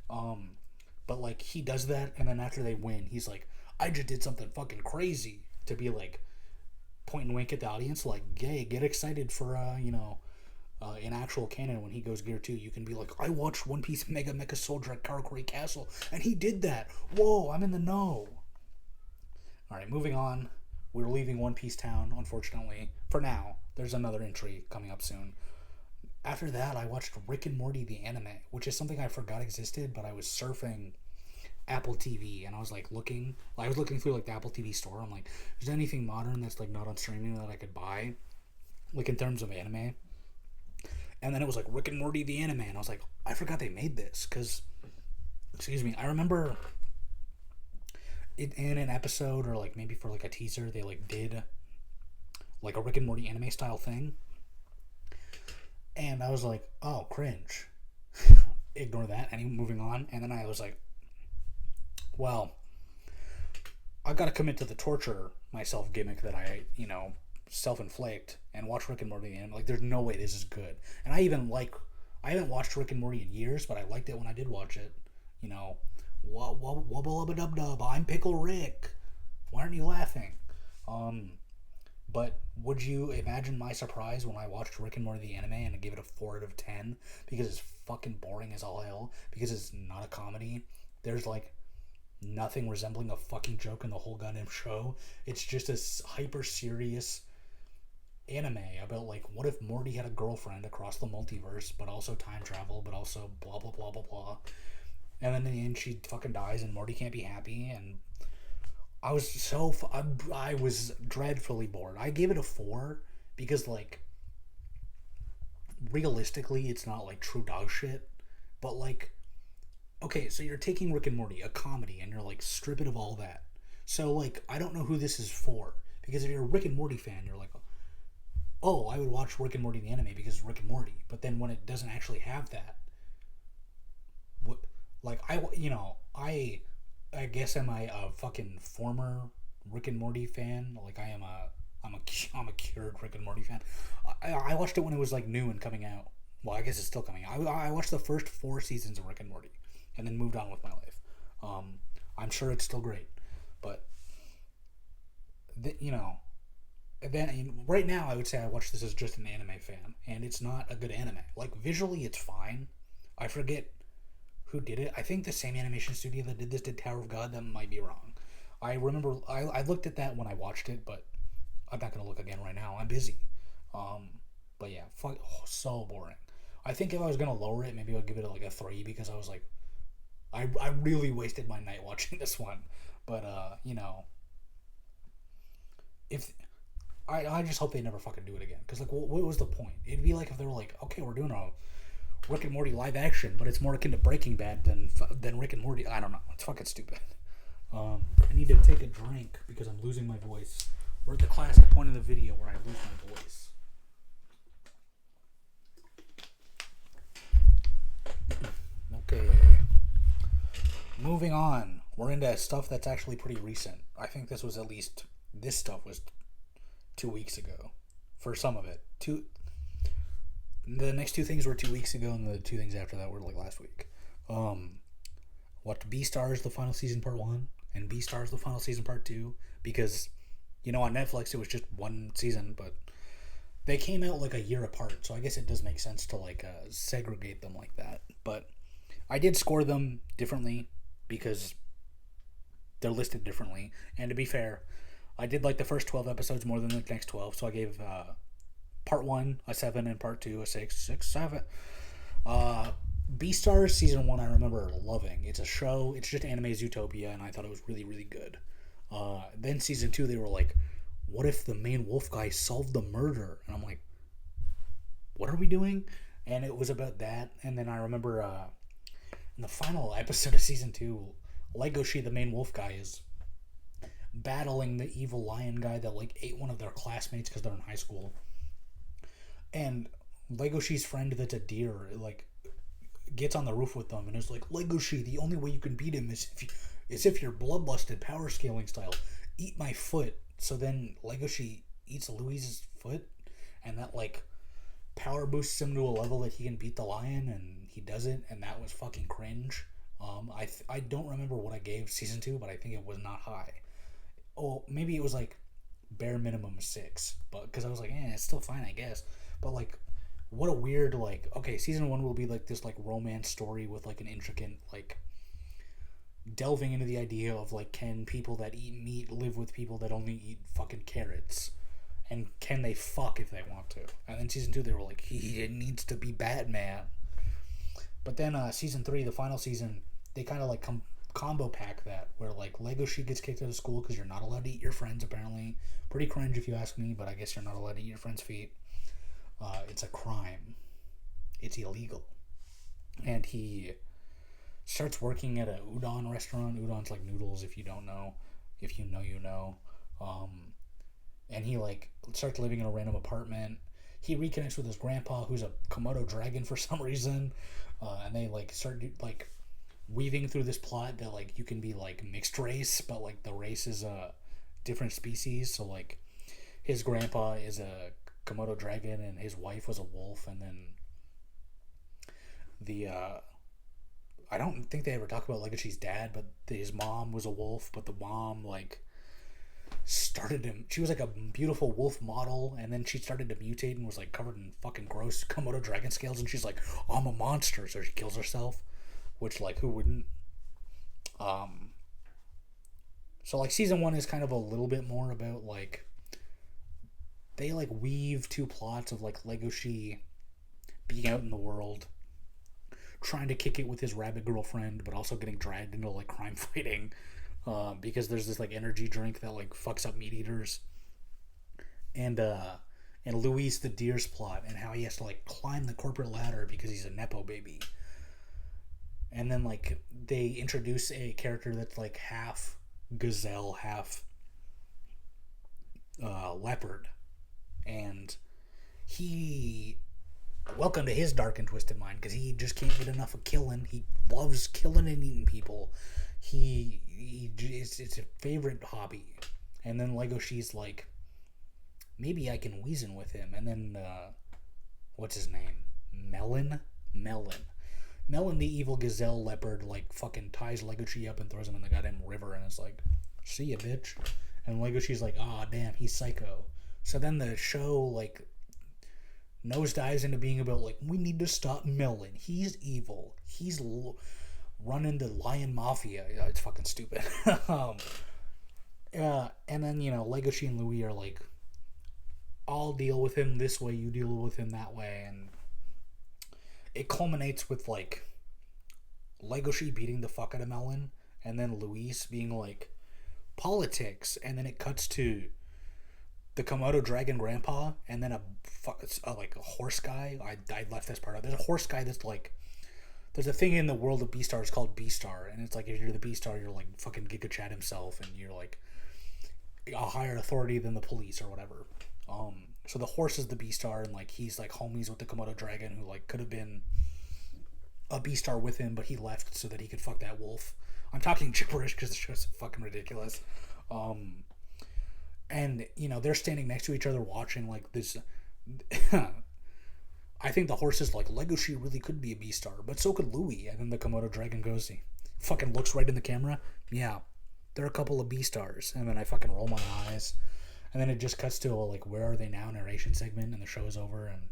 [SPEAKER 1] But like he does that, and then after they win, he's like, I just did something fucking crazy, to be like point and wink at the audience, like, yay, get excited for in actual canon when he goes Gear 2, you can be like, I watched One Piece Mega Mecha Soldier at Karakuri Castle and he did that. Whoa, I'm in the know. Alright, moving on. We're leaving One Piece Town, unfortunately. For now. There's another entry coming up soon. After that, I watched Rick and Morty the anime, which is something I forgot existed, but I was surfing Apple TV and I was like looking through like the Apple TV store. I'm like, is there anything modern that's like not on streaming that I could buy, like in terms of anime? And then it was like Rick and Morty the anime, and I was like, I forgot they made this, because I remember it in an episode, or like maybe for like a teaser, they like did like a Rick and Morty anime style thing, and I was like, oh, cringe. Ignore that. And moving on. And then I was like, well, I gotta commit to the torture myself gimmick that I self-inflict and watch Rick and Morty, and like, there's no way this is good. And I haven't watched Rick and Morty in years, but I liked it when I did watch it. Wubba dub dub. I'm Pickle Rick. Why aren't you laughing? Um, but would you imagine my surprise when I watched Rick and Morty the anime and I gave it a 4 out of 10 because it's fucking boring as all hell because it's not a comedy. There's like nothing resembling a fucking joke in the whole goddamn show. It's just a hyper serious anime about like what if Morty had a girlfriend across the multiverse, but also time travel, but also blah blah blah blah blah. And then in the end, she fucking dies, and Morty can't be happy. And I was I was dreadfully bored. I gave it a 4 because like realistically, it's not like true dog shit, but like okay, so you're taking Rick and Morty, a comedy, and you're like strip it of all that. So like I don't know who this is for because if you're a Rick and Morty fan, you're like, oh, I would watch Rick and Morty the anime because it's Rick and Morty. But then when it doesn't actually have that, what like I guess am I a fucking former Rick and Morty fan? Like I'm a cured Rick and Morty fan. I watched it when it was like new and coming out. Well, I guess it's still coming out. I watched the first 4 seasons of Rick and Morty and then moved on with my life. I'm sure it's still great, but you know, then right now I would say I watch this as just an anime fan, and it's not a good anime. Like visually, it's fine. I forget who did it. I think the same animation studio that did this did Tower of God. That might be wrong. I remember I looked at that when I watched it, but I'm not gonna look again right now. I'm busy. Um, but yeah, so boring. I think if I was gonna lower it, maybe I'd give it like a 3 because I was like, I really wasted my night watching this one. But if I just hope they never fucking do it again. Because like, what was the point? It'd be like if they were like, okay, we're doing a Rick and Morty live action, but it's more akin to Breaking Bad than Rick and Morty. I don't know. It's fucking stupid. I need to take a drink because I'm losing my voice. We're at the classic point in the video where I lose my voice. Okay. Moving on. We're into stuff that's actually pretty recent. I think this stuff was 2 weeks ago. For some of it. The next 2 things were 2 weeks ago, and the 2 things after that were like last week. Watched Beastars the final season part 1 and Beastars the final season part 2 because on Netflix it was just one season, but they came out like a year apart, so I guess it does make sense to like segregate them like that. But I did score them differently because they're listed differently, and to be fair, I did like the first 12 episodes more than the next 12, so I gave part 1 a 7 and part 2 a 6, 7. Beastars season 1 I remember loving. It's a show. It's just anime Zootopia, and I thought it was really, really good. Then season 2 they were like, what if the main wolf guy solved the murder? And I'm like, what are we doing? And it was about that. And then I remember in the final episode of season 2, Legoshi, the main wolf guy, is battling the evil lion guy that like ate one of their classmates because they're in high school. And Legoshi's friend that's a deer like gets on the roof with them and is like, Legoshi, the only way you can beat him is if you're bloodlusted power scaling style. Eat my foot. So then Legoshi eats Louise's foot, and that like power boosts him to a level that he can beat the lion, and he does it, and that was fucking cringe. I don't remember what I gave season 2, but I think it was not high. Oh, maybe it was like bare minimum 6, but because I was like, it's still fine, I guess. But like, what a weird like. Okay, season 1 will be like this like romance story with like an intricate like delving into the idea of like, can people that eat meat live with people that only eat fucking carrots, and can they fuck if they want to? And then season 2 they were like, he needs to be Batman. But then season 3, the final season, they kind of like combo pack that where like Legoshi gets kicked out of school because you're not allowed to eat your friends, apparently. Pretty cringe if you ask me, but I guess you're not allowed to eat your friends' feet. It's a crime. It's illegal. And he starts working at a udon restaurant. Udon's like noodles, if you don't know. If you know, you know. And he like starts living in a random apartment. He reconnects with his grandpa, who's a Komodo dragon for some reason. And they like start like weaving through this plot that like you can be like mixed race, but like the race is a different species. So like his grandpa is a Komodo dragon and his wife was a wolf, and then the I don't think they ever talk about Legacy's dad, but his mom was a wolf, but the mom, like, started him. She was like a beautiful wolf model, and then she started to mutate and was like covered in fucking gross Komodo dragon scales, and she's like, oh, I'm a monster, so she kills herself, which, like, who wouldn't? So, like, season 1 is kind of a little bit more about, like, they, like, weave two plots of, like, Legoshi being out in the world, trying to kick it with his rabbit girlfriend, but also getting dragged into, like, crime fighting, because there's this, like, energy drink that, like, fucks up meat eaters, and Luis the deer's plot, and how he has to, like, climb the corporate ladder because he's a nepo baby. And then, like, they introduce a character that's, like, half gazelle, half leopard, and he, welcome to his dark and twisted mind, because he just can't get enough of killing. He loves killing and eating people. It's a favorite hobby. And then Legoshi's like, maybe I can reason with him. And then what's his name? Melon, the evil gazelle leopard, like, fucking ties Legoshi up and throws him in the goddamn river, and it's like, see ya, bitch. And Legoshi's like, ah, damn, he's psycho. So then the show, like, nosedives into being about, like, we need to stop Melon. He's evil. He's running the Lion Mafia. Yeah, it's fucking stupid. And then, you know, Legoshi and Louis are like, I'll deal with him this way, you deal with him that way, and it culminates with, like, Legoshi beating the fuck out of Melon, and then Luis being like, politics, and then it cuts to the Komodo dragon grandpa, and then like a horse guy. I left this part out. There's a horse guy that's like, there's a thing in the world of Beastars called Beastar, and it's like, if you're the Beastar, you're like fucking Giga Chad himself, and you're like a higher authority than the police or whatever. So the horse is the Beastar, and like he's like homies with the Komodo dragon, who like could have been a Beastar with him, but he left so that he could fuck that wolf. I'm talking gibberish because the show's fucking ridiculous. And, you know, they're standing next to each other watching, like, this. I think the horse is like, Legoshi really could be a Beastar, but so could Louis. And then the Komodo dragon goes, he fucking looks right in the camera. Yeah, they're a couple of Beastars. And then I fucking roll my eyes. And then it just cuts to a, like, where are they now narration segment, and the show is over. And,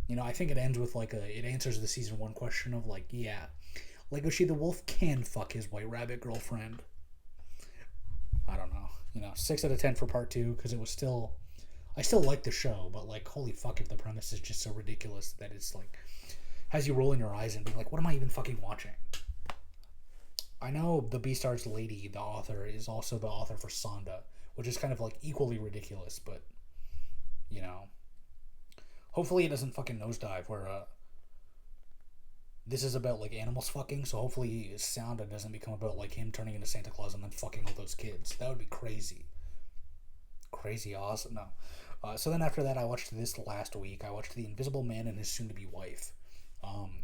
[SPEAKER 1] you know, I think it ends with, like, it answers the season 1 question of, like, yeah, Legoshi the wolf can fuck his white rabbit girlfriend. I don't know. You know, 6 out of 10 for part 2, because it was still, I still like the show, but, like, holy fuck, if the premise is just so ridiculous that it's like, has you rolling your eyes and being like, what am I even fucking watching? I know the Beastars lady, the author, is also the author for Sonda, which is kind of like equally ridiculous, but, you know, hopefully it doesn't fucking nosedive where this is about, like, animals fucking, so hopefully Sonda doesn't become about, like, him turning into Santa Claus and then fucking all those kids. That would be crazy. Crazy awesome. No. So then after that, I watched this last week. I watched The Invisible Man and His Soon-to-Be Wife.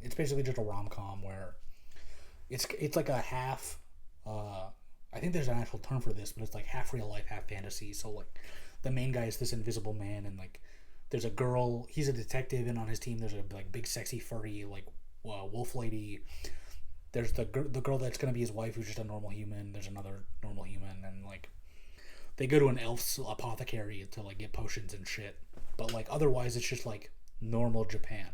[SPEAKER 1] It's basically just a rom-com where it's like a half, I think there's an actual term for this, but it's like half real life, half fantasy. So, like, the main guy is this invisible man, and, like, there's a girl, he's a detective, and on his team there's a, like, big sexy furry, like, wolf lady. There's the girl that's gonna be his wife, who's just a normal human. There's another normal human, and, like, they go to an elf's apothecary to, like, get potions and shit. But, like, otherwise it's just, like, normal Japan.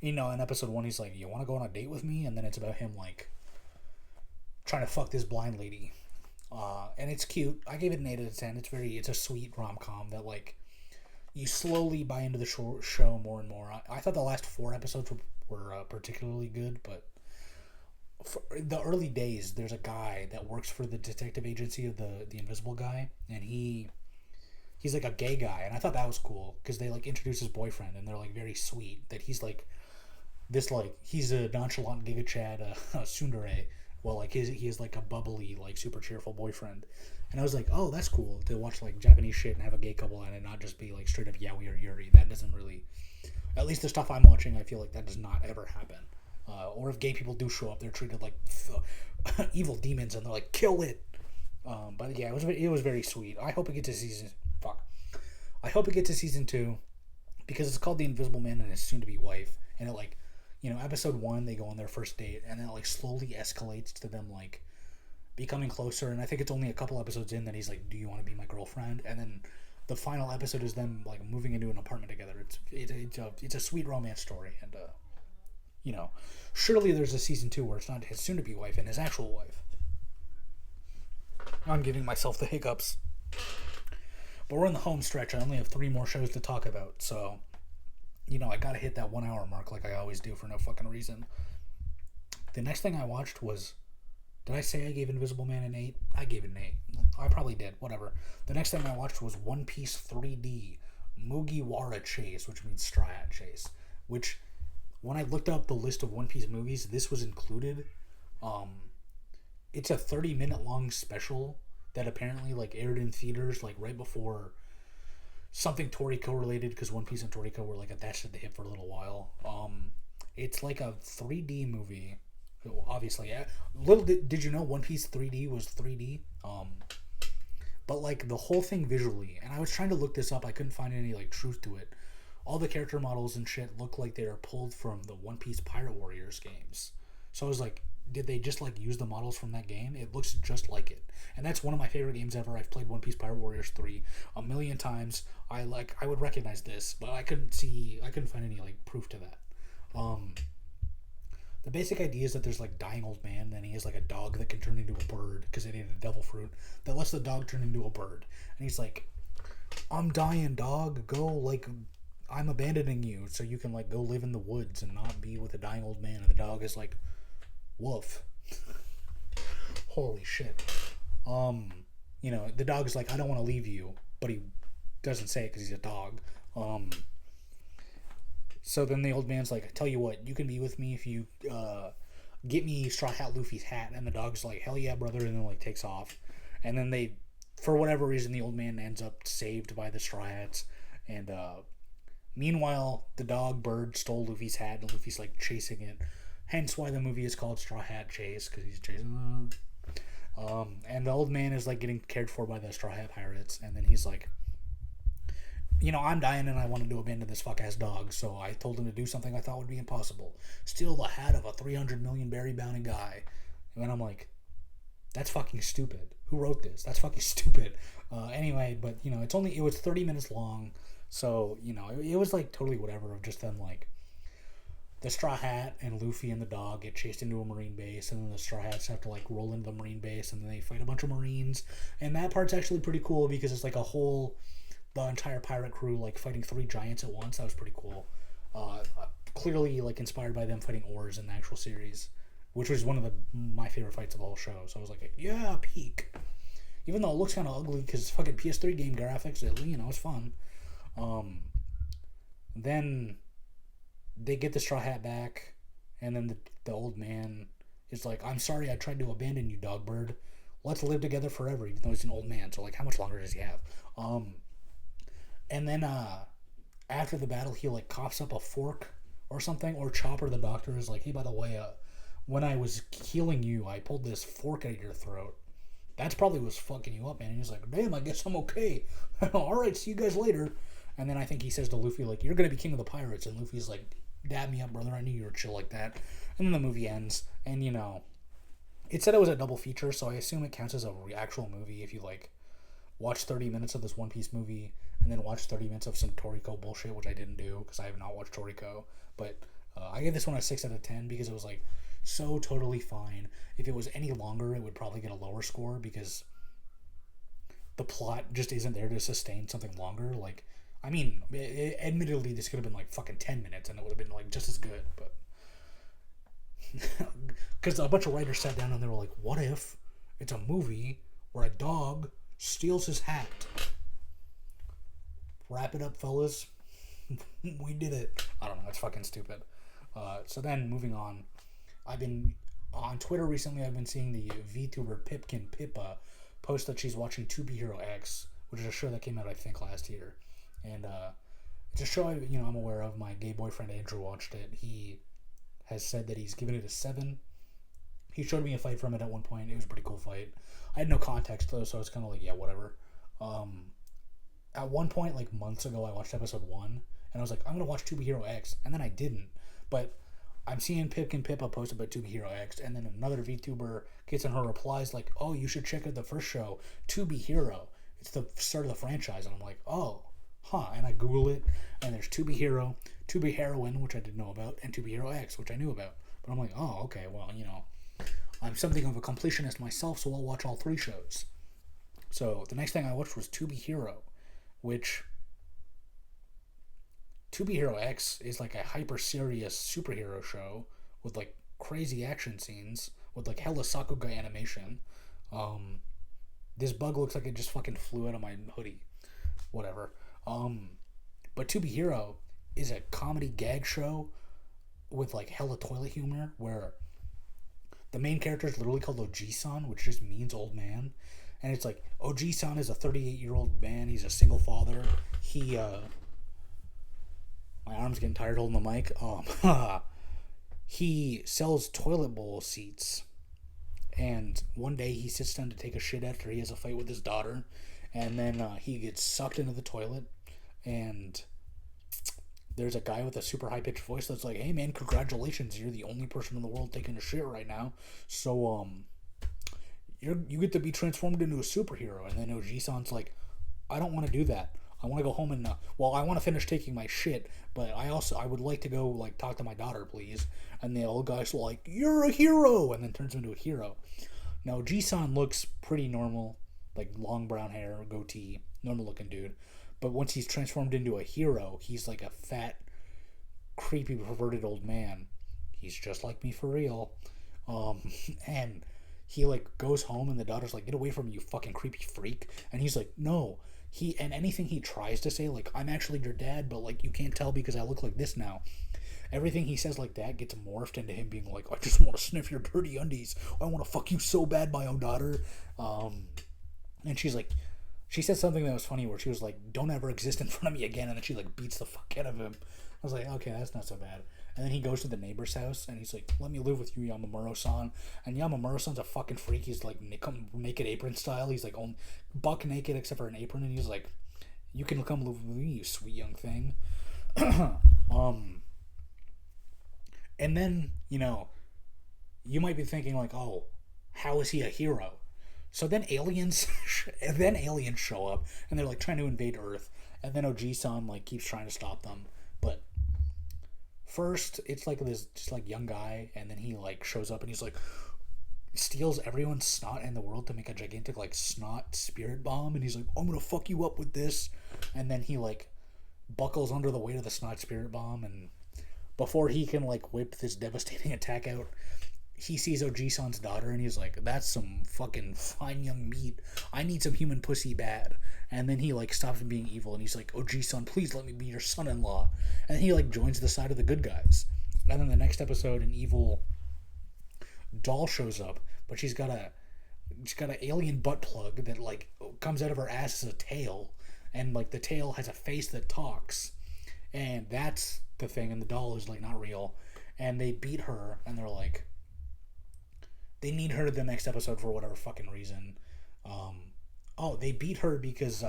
[SPEAKER 1] You know, in episode 1 he's like, you want to go on a date with me? And then it's about him, like, trying to fuck this blind lady. And it's cute. I gave it an 8 out of 10. It's a sweet rom-com that, like, you slowly buy into the show more and more. I thought the last 4 episodes were particularly good, but for the early days, there's a guy that works for the detective agency of the Invisible Guy, and he's like a gay guy, and I thought that was cool, because they, like, introduce his boyfriend, and they're, like, very sweet, that he's, like, this, like, he's a nonchalant Giga Chad tsundere, well, like, he is, like, a bubbly, like, super cheerful boyfriend. And I was like, oh, that's cool to watch, like, Japanese shit and have a gay couple and it not just be, like, straight up yaoi or yuri. That doesn't really, at least the stuff I'm watching, I feel like that does not ever happen. Or if gay people do show up, they're treated like evil demons, and they're like, kill it. But yeah, it was very sweet. I hope it gets to season 2, because it's called The Invisible Man and His Soon-to-Be Wife, and it, like, episode 1, they go on their first date, and then it, like, slowly escalates to them, like, becoming closer, and I think it's only a couple episodes in that he's like, do you want to be my girlfriend? And then the final episode is them, like, moving into an apartment together. It's a sweet romance story, and, surely there's a season 2 where it's not his soon-to-be wife and his actual wife. I'm giving myself the hiccups. But we're in the home stretch. I only have 3 more shows to talk about, so, I gotta hit that 1 hour mark like I always do for no fucking reason. The next thing I watched was... Did I say I gave Invisible Man an 8? I gave it an 8. I probably did. Whatever. The next thing I watched was One Piece 3D Mugiwara Chase, which means Straw Hat Chase. Which, when I looked up the list of One Piece movies, this was included. It's a 30-minute long special that apparently, like, aired in theaters, like, right before... something Toriko related, because One Piece and Toriko were, like, attached at the hip for a little while. It's like a 3D movie. Obviously, little did you know One Piece 3D was 3D. But, like, the whole thing visually, and I was trying to look this up, I couldn't find any, like, truth to it. All the character models and shit look like they are pulled from the One Piece Pirate Warriors games. So I was like, did they just, like, use the models from that game? It looks just like it. And that's one of my favorite games ever. I've played One Piece Pirate Warriors 3 a million times. I would recognize this, but I couldn't find any, like, proof to that. The basic idea is that there's, like, dying old man, and he has, like, a dog that can turn into a bird because it ate a devil fruit that lets the dog turn into a bird. And he's like, I'm dying, dog. Go, like, I'm abandoning you so you can, like, go live in the woods and not be with a dying old man. And the dog is like, woof. Holy shit. The dog is like, I don't want to leave you, but he doesn't say it because he's a dog. So then the old man's like, I tell you what, you can be with me if you get me Straw Hat Luffy's hat. And the dog's like, hell yeah, brother, and then, like, takes off. And then they, for whatever reason, the old man ends up saved by the Straw Hats. And meanwhile, the dog bird stole Luffy's hat, and Luffy's, like, chasing it. Hence why the movie is called Straw Hat Chase, because he's chasing and the old man is, like, getting cared for by the Straw Hat Pirates. And then he's like, I'm dying and I wanted to abandon this fuck-ass dog, so I told him to do something I thought would be impossible. Steal the hat of a 300 million berry bounty guy. And then I'm like, that's fucking stupid. Who wrote this? That's fucking stupid. Anyway, but, it was 30 minutes long, so, it was, like, totally whatever of just them, like, the Straw Hat and Luffy and the dog get chased into a marine base, and then the Straw Hats have to, like, roll into the marine base, and then they fight a bunch of marines. And that part's actually pretty cool because it's, like, the entire pirate crew, like, fighting 3 giants at once. That was pretty cool. Clearly, like, inspired by them fighting oars in the actual series, which was one of my favorite fights of the whole show. So I was like, yeah, peak. Even though it looks kind of ugly because it's fucking PS3 game graphics, it's fun. Then they get the Straw Hat back, and then the old man is like, I'm sorry I tried to abandon you, dog bird. Let's live together forever, even though he's an old man. So, like, how much longer does he have? And then after the battle, he, like, coughs up a fork or something, or Chopper the doctor is like, hey, by the way, when I was healing you, I pulled this fork out of your throat. That's probably what's fucking you up, man. And he's like, damn, I guess I'm okay. Alright, see you guys later. And then I think he says to Luffy, like, you're gonna be king of the pirates. And Luffy's like, dab me up, brother, I knew you were chill like that. And then the movie ends, and, it said it was a double feature, so I assume it counts as a actual movie if you, like, watch 30 minutes of this One Piece movie, and then watch 30 minutes of some Toriko bullshit, which I didn't do, because I have not watched Toriko. But I gave this one a 6 out of 10, because it was, like, so totally fine. If it was any longer, it would probably get a lower score, because the plot just isn't there to sustain something longer. Like, I mean, admittedly, this could have been, like, fucking 10 minutes, and it would have been, like, just as good, but... Because a bunch of writers sat down and they were like, what if it's a movie where a dog steals his hat? Wrap it up, fellas. We did it. I don't know, it's fucking stupid. So then, moving on, I've been on Twitter recently. I've been seeing the VTuber Pipkin Pippa post that she's watching To Be Hero X, which is a show that came out, I think, last year. And it's a show I'm aware of. My gay boyfriend Andrew watched it. He has said that he's given it a 7. He showed me a fight from it at one point. It was a pretty cool fight. I had no context though, so I was kind of like, yeah, whatever. At one point, like months ago, I watched episode 1, and I was like, I'm gonna watch To Be Hero X, and then I didn't. But I'm seeing Pip and Pippa post about Tubi Hero X, and then another VTuber gets in her replies like, "Oh, you should check out the first show, Tubi Hero. It's the start of the franchise." And I'm like, "Oh, huh." And I Google it, and there's Tubi Hero, Tubi Heroine, which I didn't know about, and Tubi Hero X, which I knew about. But I'm like, "Oh, okay. Well, I'm something of a completionist myself, so I'll watch all 3 shows." So the next thing I watched was Tubi Hero, which Tubi Hero X is like a hyper serious superhero show with like crazy action scenes with like hella Sakuga animation. This bug looks like it just fucking flew out of my hoodie. Whatever. But Tubi Hero is a comedy gag show with like hella toilet humor where the main character is literally called Oji-san, which just means old man. And it's like, Oji-san is a 38-year-old man. He's a single father. My arm's getting tired holding the mic. He sells toilet bowl seats. And one day he sits down to take a shit after he has a fight with his daughter. And then he gets sucked into the toilet. And there's a guy with a super high-pitched voice that's like, "Hey, man, congratulations. You're the only person in the world taking a shit right now. So, you get to be transformed into a superhero." And then Oji-san's like, "I don't want to do that. I want to go home and, I want to finish taking my shit, but I would like to go, like, talk to my daughter, please." And the old guy's like, "You're a hero!" And then turns him into a hero. Now, Oji-san looks pretty normal, like, long brown hair, goatee, normal-looking dude. But once he's transformed into a hero, he's like a fat, creepy, perverted old man. He's just like me for real. And he, like, goes home, and the daughter's like, "Get away from me, you fucking creepy freak." And he's like, "No." And anything he tries to say, like, "I'm actually your dad, but, like, you can't tell because I look like this now." Everything he says like that gets morphed into him being like, "I just want to sniff your dirty undies. I want to fuck you so bad, my own daughter." And she said something that was funny where she was like, "Don't ever exist in front of me again." And then she, like, beats the fuck out of him. I was like, okay, that's not so bad. And then he goes to the neighbor's house, and he's like, "Let me live with you, Yamamuro-san." And Yamamuro-san's a fucking freak. He's like naked apron style. He's like buck naked except for an apron, and he's like, "You can come live with me, you sweet young thing." And then, you might be thinking like, "Oh, how is he a hero?" So then aliens show up, and they're like trying to invade Earth, and then Oji-san like keeps trying to stop them. But first, it's like this just like young guy, and then he like shows up and he's like steals everyone's snot in the world to make a gigantic like snot spirit bomb, and he's like, "I'm gonna fuck you up with this," and then he like buckles under the weight of the snot spirit bomb, and before he can like whip this devastating attack out, he sees Oji-san's daughter, and he's like, "That's some fucking fine young meat. I need some human pussy bad." And then he like stops him being evil, and he's like, "Oji-san, please let me be your son-in-law." And he like joins the side of the good guys. And then the next episode, an evil doll shows up, but she's got an alien butt plug that like comes out of her ass as a tail, and like the tail has a face that talks, and that's the thing. And the doll is like not real, and they beat her, and they're like, they need her the next episode for whatever fucking reason. They beat her because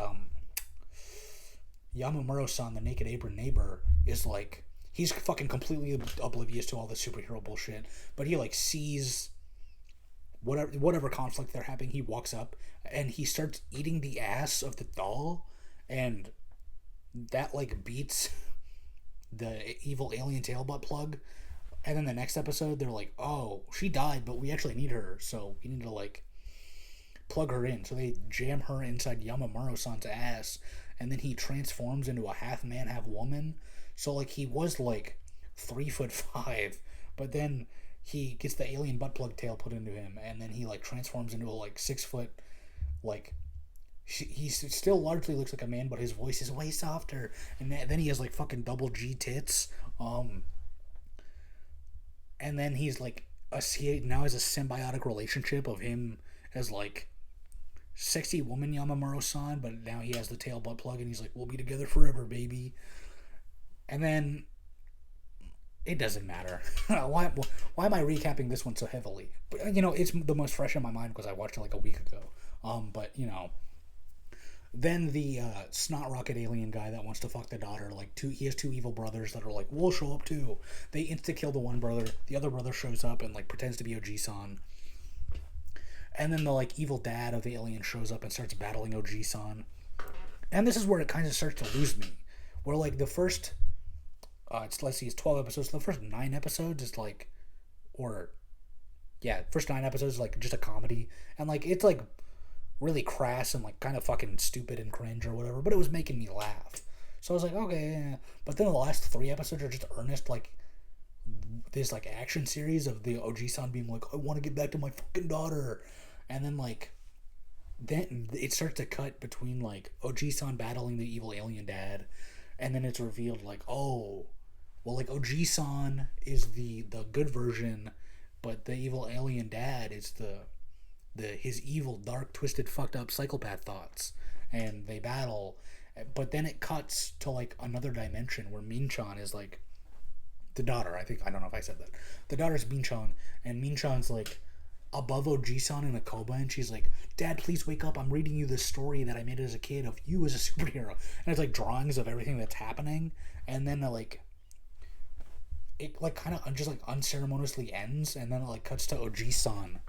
[SPEAKER 1] Yamamuro-san, the naked apron neighbor, is like, he's fucking completely oblivious to all the superhero bullshit, but he like sees whatever conflict they're having. He walks up and he starts eating the ass of the doll, and that like beats the evil alien tail butt plug. And then the next episode, they're like, "Oh, she died, but we actually need her, so we need to, like, plug her in." So they jam her inside Yamamuro-san's ass, and then he transforms into a half man, half woman. So, like, he was, like, 3'5", but then he gets the alien butt plug tail put into him, and then he, like, transforms into a, like, 6', like, he still largely looks like a man, but his voice is way softer. And then he has, like, fucking double G tits. And then he's like, he now has a symbiotic relationship of him as like sexy woman Yamamuro-san, but now he has the tail butt plug, and he's like, "We'll be together forever, baby." And then it doesn't matter. Why am I recapping this one so heavily? But, it's the most fresh in my mind because I watched it like a week ago. But Then the snot rocket alien guy that wants to fuck the daughter, like he has two evil brothers that are like, we'll show up too. They insta kill the one brother. The other brother shows up and like pretends to be OG-san. And then the like evil dad of the alien shows up and starts battling OG-san. And this is where it kind of starts to lose me. Where like the first, it's 12 episodes. The first 9 episodes is like, or yeah, first 9 episodes is like just a comedy, and like it's like really crass and like kind of fucking stupid and cringe or whatever. But it was making me laugh. So I was like, okay, yeah. But then the last 3 episodes are just earnest, like this like action series of the OG-san being like, I want to get back to my fucking daughter, and then like then it starts to cut between like OG-san battling the evil alien dad, and then it's revealed like, oh, well, like OG-san is the good version, but the evil alien dad is the his evil, dark, twisted, fucked up psychopath thoughts, and they battle. But then it cuts to like another dimension where Min-chan is like the daughter. I don't know if I said that. The daughter's Min-chan, and Min-chan's like above OG-san in a coma, and she's like, Dad, please wake up, I'm reading you this story that I made as a kid of you as a superhero. And it's like drawings of everything that's happening, and then like it like kind of just like unceremoniously ends, and then it like cuts to OG-san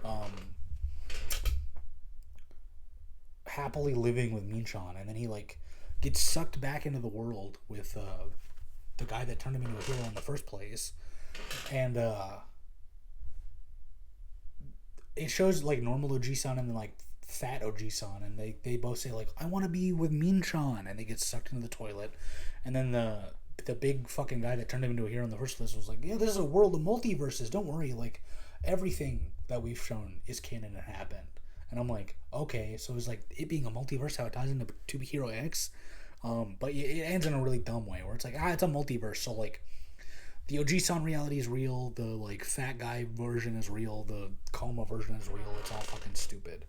[SPEAKER 1] happily living with Min-chan, and then he like gets sucked back into the world with the guy that turned him into a hero in the first place. And it shows like normal OG-san and then like fat OG-san, and they both say like, I want to be with Min-chan, and they get sucked into the toilet. And then the big fucking guy that turned him into a hero in the first place was like, yeah, this is a world of multiverses, don't worry, like everything that we've shown is canon and happened. And I'm like, okay, so it's like it being a multiverse, how it ties into To Be Hero X. But it ends in a really dumb way where it's like, it's a multiverse, so like the OG-san reality is real, the like fat guy version is real, the coma version is real. It's all fucking stupid.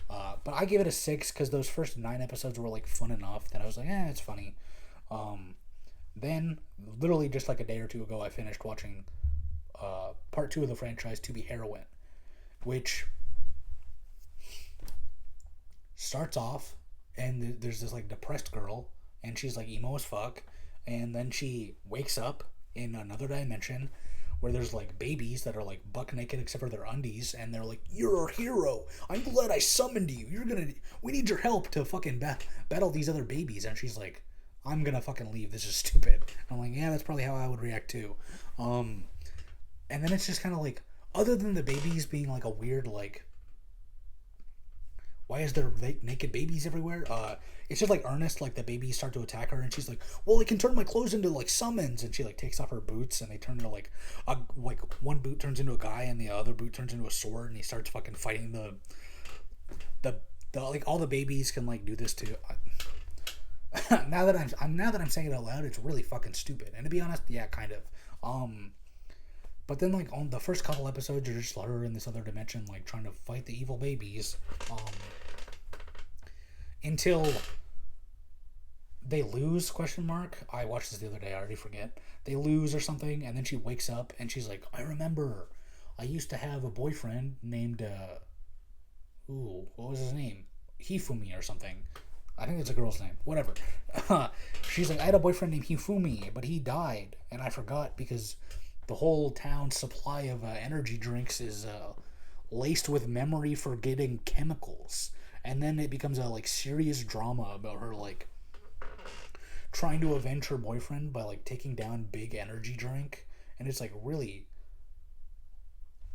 [SPEAKER 1] But I give it a 6 because those first 9 episodes were like fun enough that I was like, it's funny. Then literally just like a day or two ago, I finished watching part 2 of the franchise, To Be Heroine, which starts off and there's this like depressed girl, and she's like emo as fuck, and then she wakes up in another dimension where there's like babies that are like buck naked except for their undies, and they're like, you're a hero, I'm glad I summoned you, we need your help to fucking battle these other babies. And she's like, I'm gonna fucking leave, this is stupid. And I'm like, yeah, that's probably how I would react too. And then it's just kind of like, other than the babies being like a weird like, why is there naked babies everywhere? It's just like earnest, like the babies start to attack her, and she's like, well, I can turn my clothes into like summons, and she like takes off her boots, and they turn into like one boot turns into a guy, and the other boot turns into a sword, and he starts fucking fighting the like all the babies can like do this too. now that I'm saying it out loud, it's really fucking stupid. And to be honest, yeah, kind of. But then like on the first couple episodes, you're just her in this other dimension, like trying to fight the evil babies. Until they lose, question mark. I watched this the other day, I already forget. They lose or something, and then she wakes up and she's like, I remember I used to have a boyfriend named what was his name? Hifumi or something. I think it's a girl's name. Whatever. She's like, I had a boyfriend named Hifumi, but he died, and I forgot because the whole town's supply of energy drinks is laced with memory forgetting chemicals. And then it becomes a like serious drama about her like trying to avenge her boyfriend by like taking down big energy drink. And it's like really,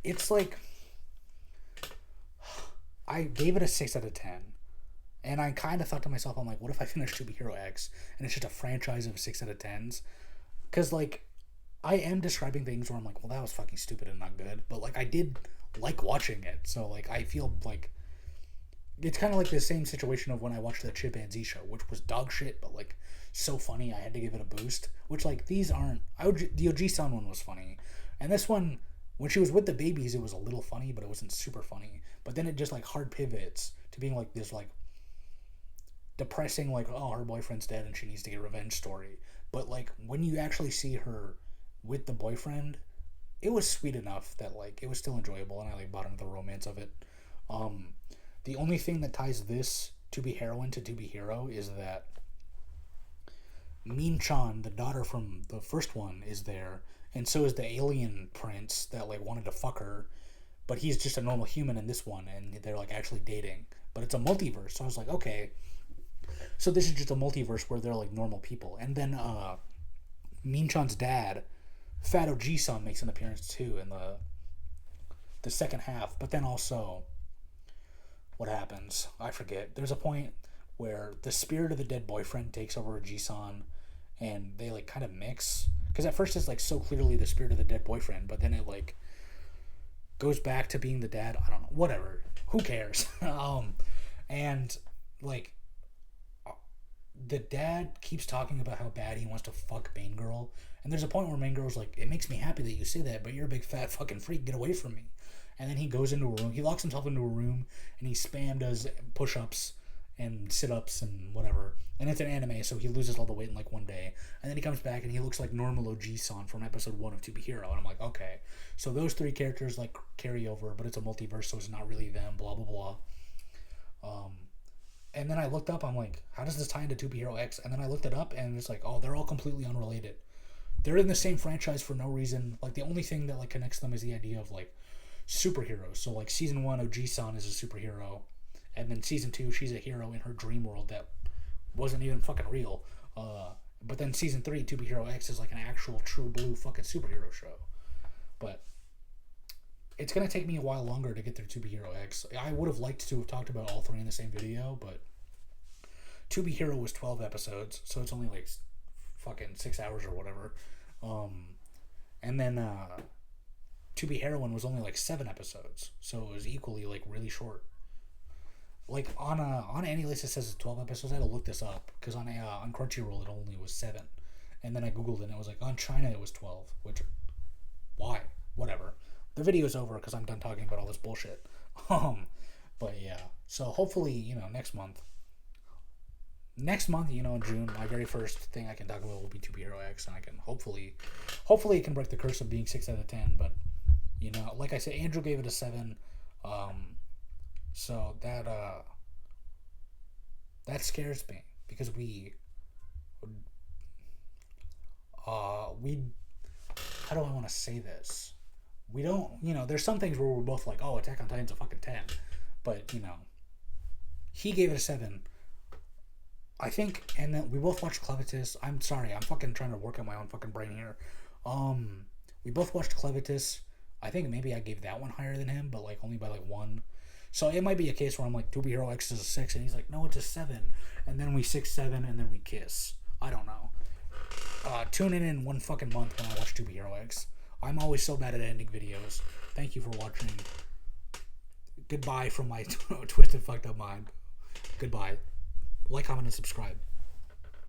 [SPEAKER 1] it's like, I gave it a 6 out of 10. And I kind of thought to myself, I'm like, what if I finish To Be Hero X and it's just a franchise of 6 out of 10s? Because like, I am describing things where I'm like, well, that was fucking stupid and not good. But like, I did like watching it. So like, I feel like it's kind of like the same situation of when I watched the Chimpanzee Show, which was dog shit, but like so funny I had to give it a boost. Which like these aren't. The OG-san one was funny, and this one, when she was with the babies, it was a little funny, but it wasn't super funny. But then it just like hard pivots to being like this like depressing, like, oh, her boyfriend's dead and she needs to get revenge story. But like when you actually see her with the boyfriend, it was sweet enough that like it was still enjoyable, and I like bought into the romance of it. The only thing that ties this To Be Heroine to Be Hero is that Min Chan, the daughter from the first one, is there, and so is the alien prince that like wanted to fuck her, but he's just a normal human in this one, and they're like actually dating. But it's a multiverse, so I was like, okay, so this is just a multiverse where they're like normal people. And then Min Chan's dad, Fat OG-san, makes an appearance too in the second half. But then also, what happens? I forget. There's a point where the spirit of the dead boyfriend takes over Ji-san, and they like kind of mix. Because at first it's like so clearly the spirit of the dead boyfriend, but then it like goes back to being the dad. I don't know. Whatever. Who cares? And like the dad keeps talking about how bad he wants to fuck Main Girl, and there's a point where Main Girl's like, "It makes me happy that you say that, but you're a big fat fucking freak. Get away from me." And then he goes into a room. He locks himself into a room, and he spam does push-ups and sit-ups and whatever. And it's an anime, so he loses all the weight in like one day. And then he comes back, and he looks like normal OG-san from episode 1 of To Be Hero. And I'm like, okay. So those three characters like carry over, but it's a multiverse, so it's not really them, blah, blah, blah. And then I looked up, I'm like, how does this tie into To Be Hero X? And then I looked it up, and it's like, oh, they're all completely unrelated. They're in the same franchise for no reason. Like, the only thing that like connects them is the idea of like superheroes. So like season 1, OG-san is a superhero, and then season 2, she's a hero in her dream world that wasn't even fucking real. But then season 3, To Be Hero X, is like an actual true blue fucking superhero show. But it's gonna take me a while longer to get through To Be Hero X. I would have liked to have talked about all three in the same video, but To Be Hero was 12 episodes, so it's only like fucking 6 hours or whatever. And then To Be Heroine was only like 7 episodes, so it was equally like really short. Like on AniList it says it's 12 episodes. I had to look this up because on Crunchyroll it only was 7, and then I googled it and it was like on China it was 12. Which, why? Whatever. The video's over because I'm done talking about all this bullshit. But yeah. So hopefully, next month, in June, my very first thing I can talk about will be To Be Hero X, and I can hopefully it can break the curse of being 6 out of 10. But like I said, Andrew gave it a 7. So that scares me because we how do I want to say this? We don't, there's some things where we're both like, oh, Attack on Titan's a fucking 10. But, he gave it a 7. I think, and then we both watched Clevitus. I'm sorry, I'm fucking trying to work on my own fucking brain here. We both watched Clevitus. I think maybe I gave that one higher than him, but like only by like 1. So it might be a case where I'm like, To Be Hero X is a 6, and he's like, no, it's a 7. And then we 6-7, and then we kiss. I don't know. Tune in 1 fucking month when I watch To Be Hero X. I'm always so bad at ending videos. Thank you for watching. Goodbye from my twisted, fucked up mind. Goodbye. Like, comment, and subscribe.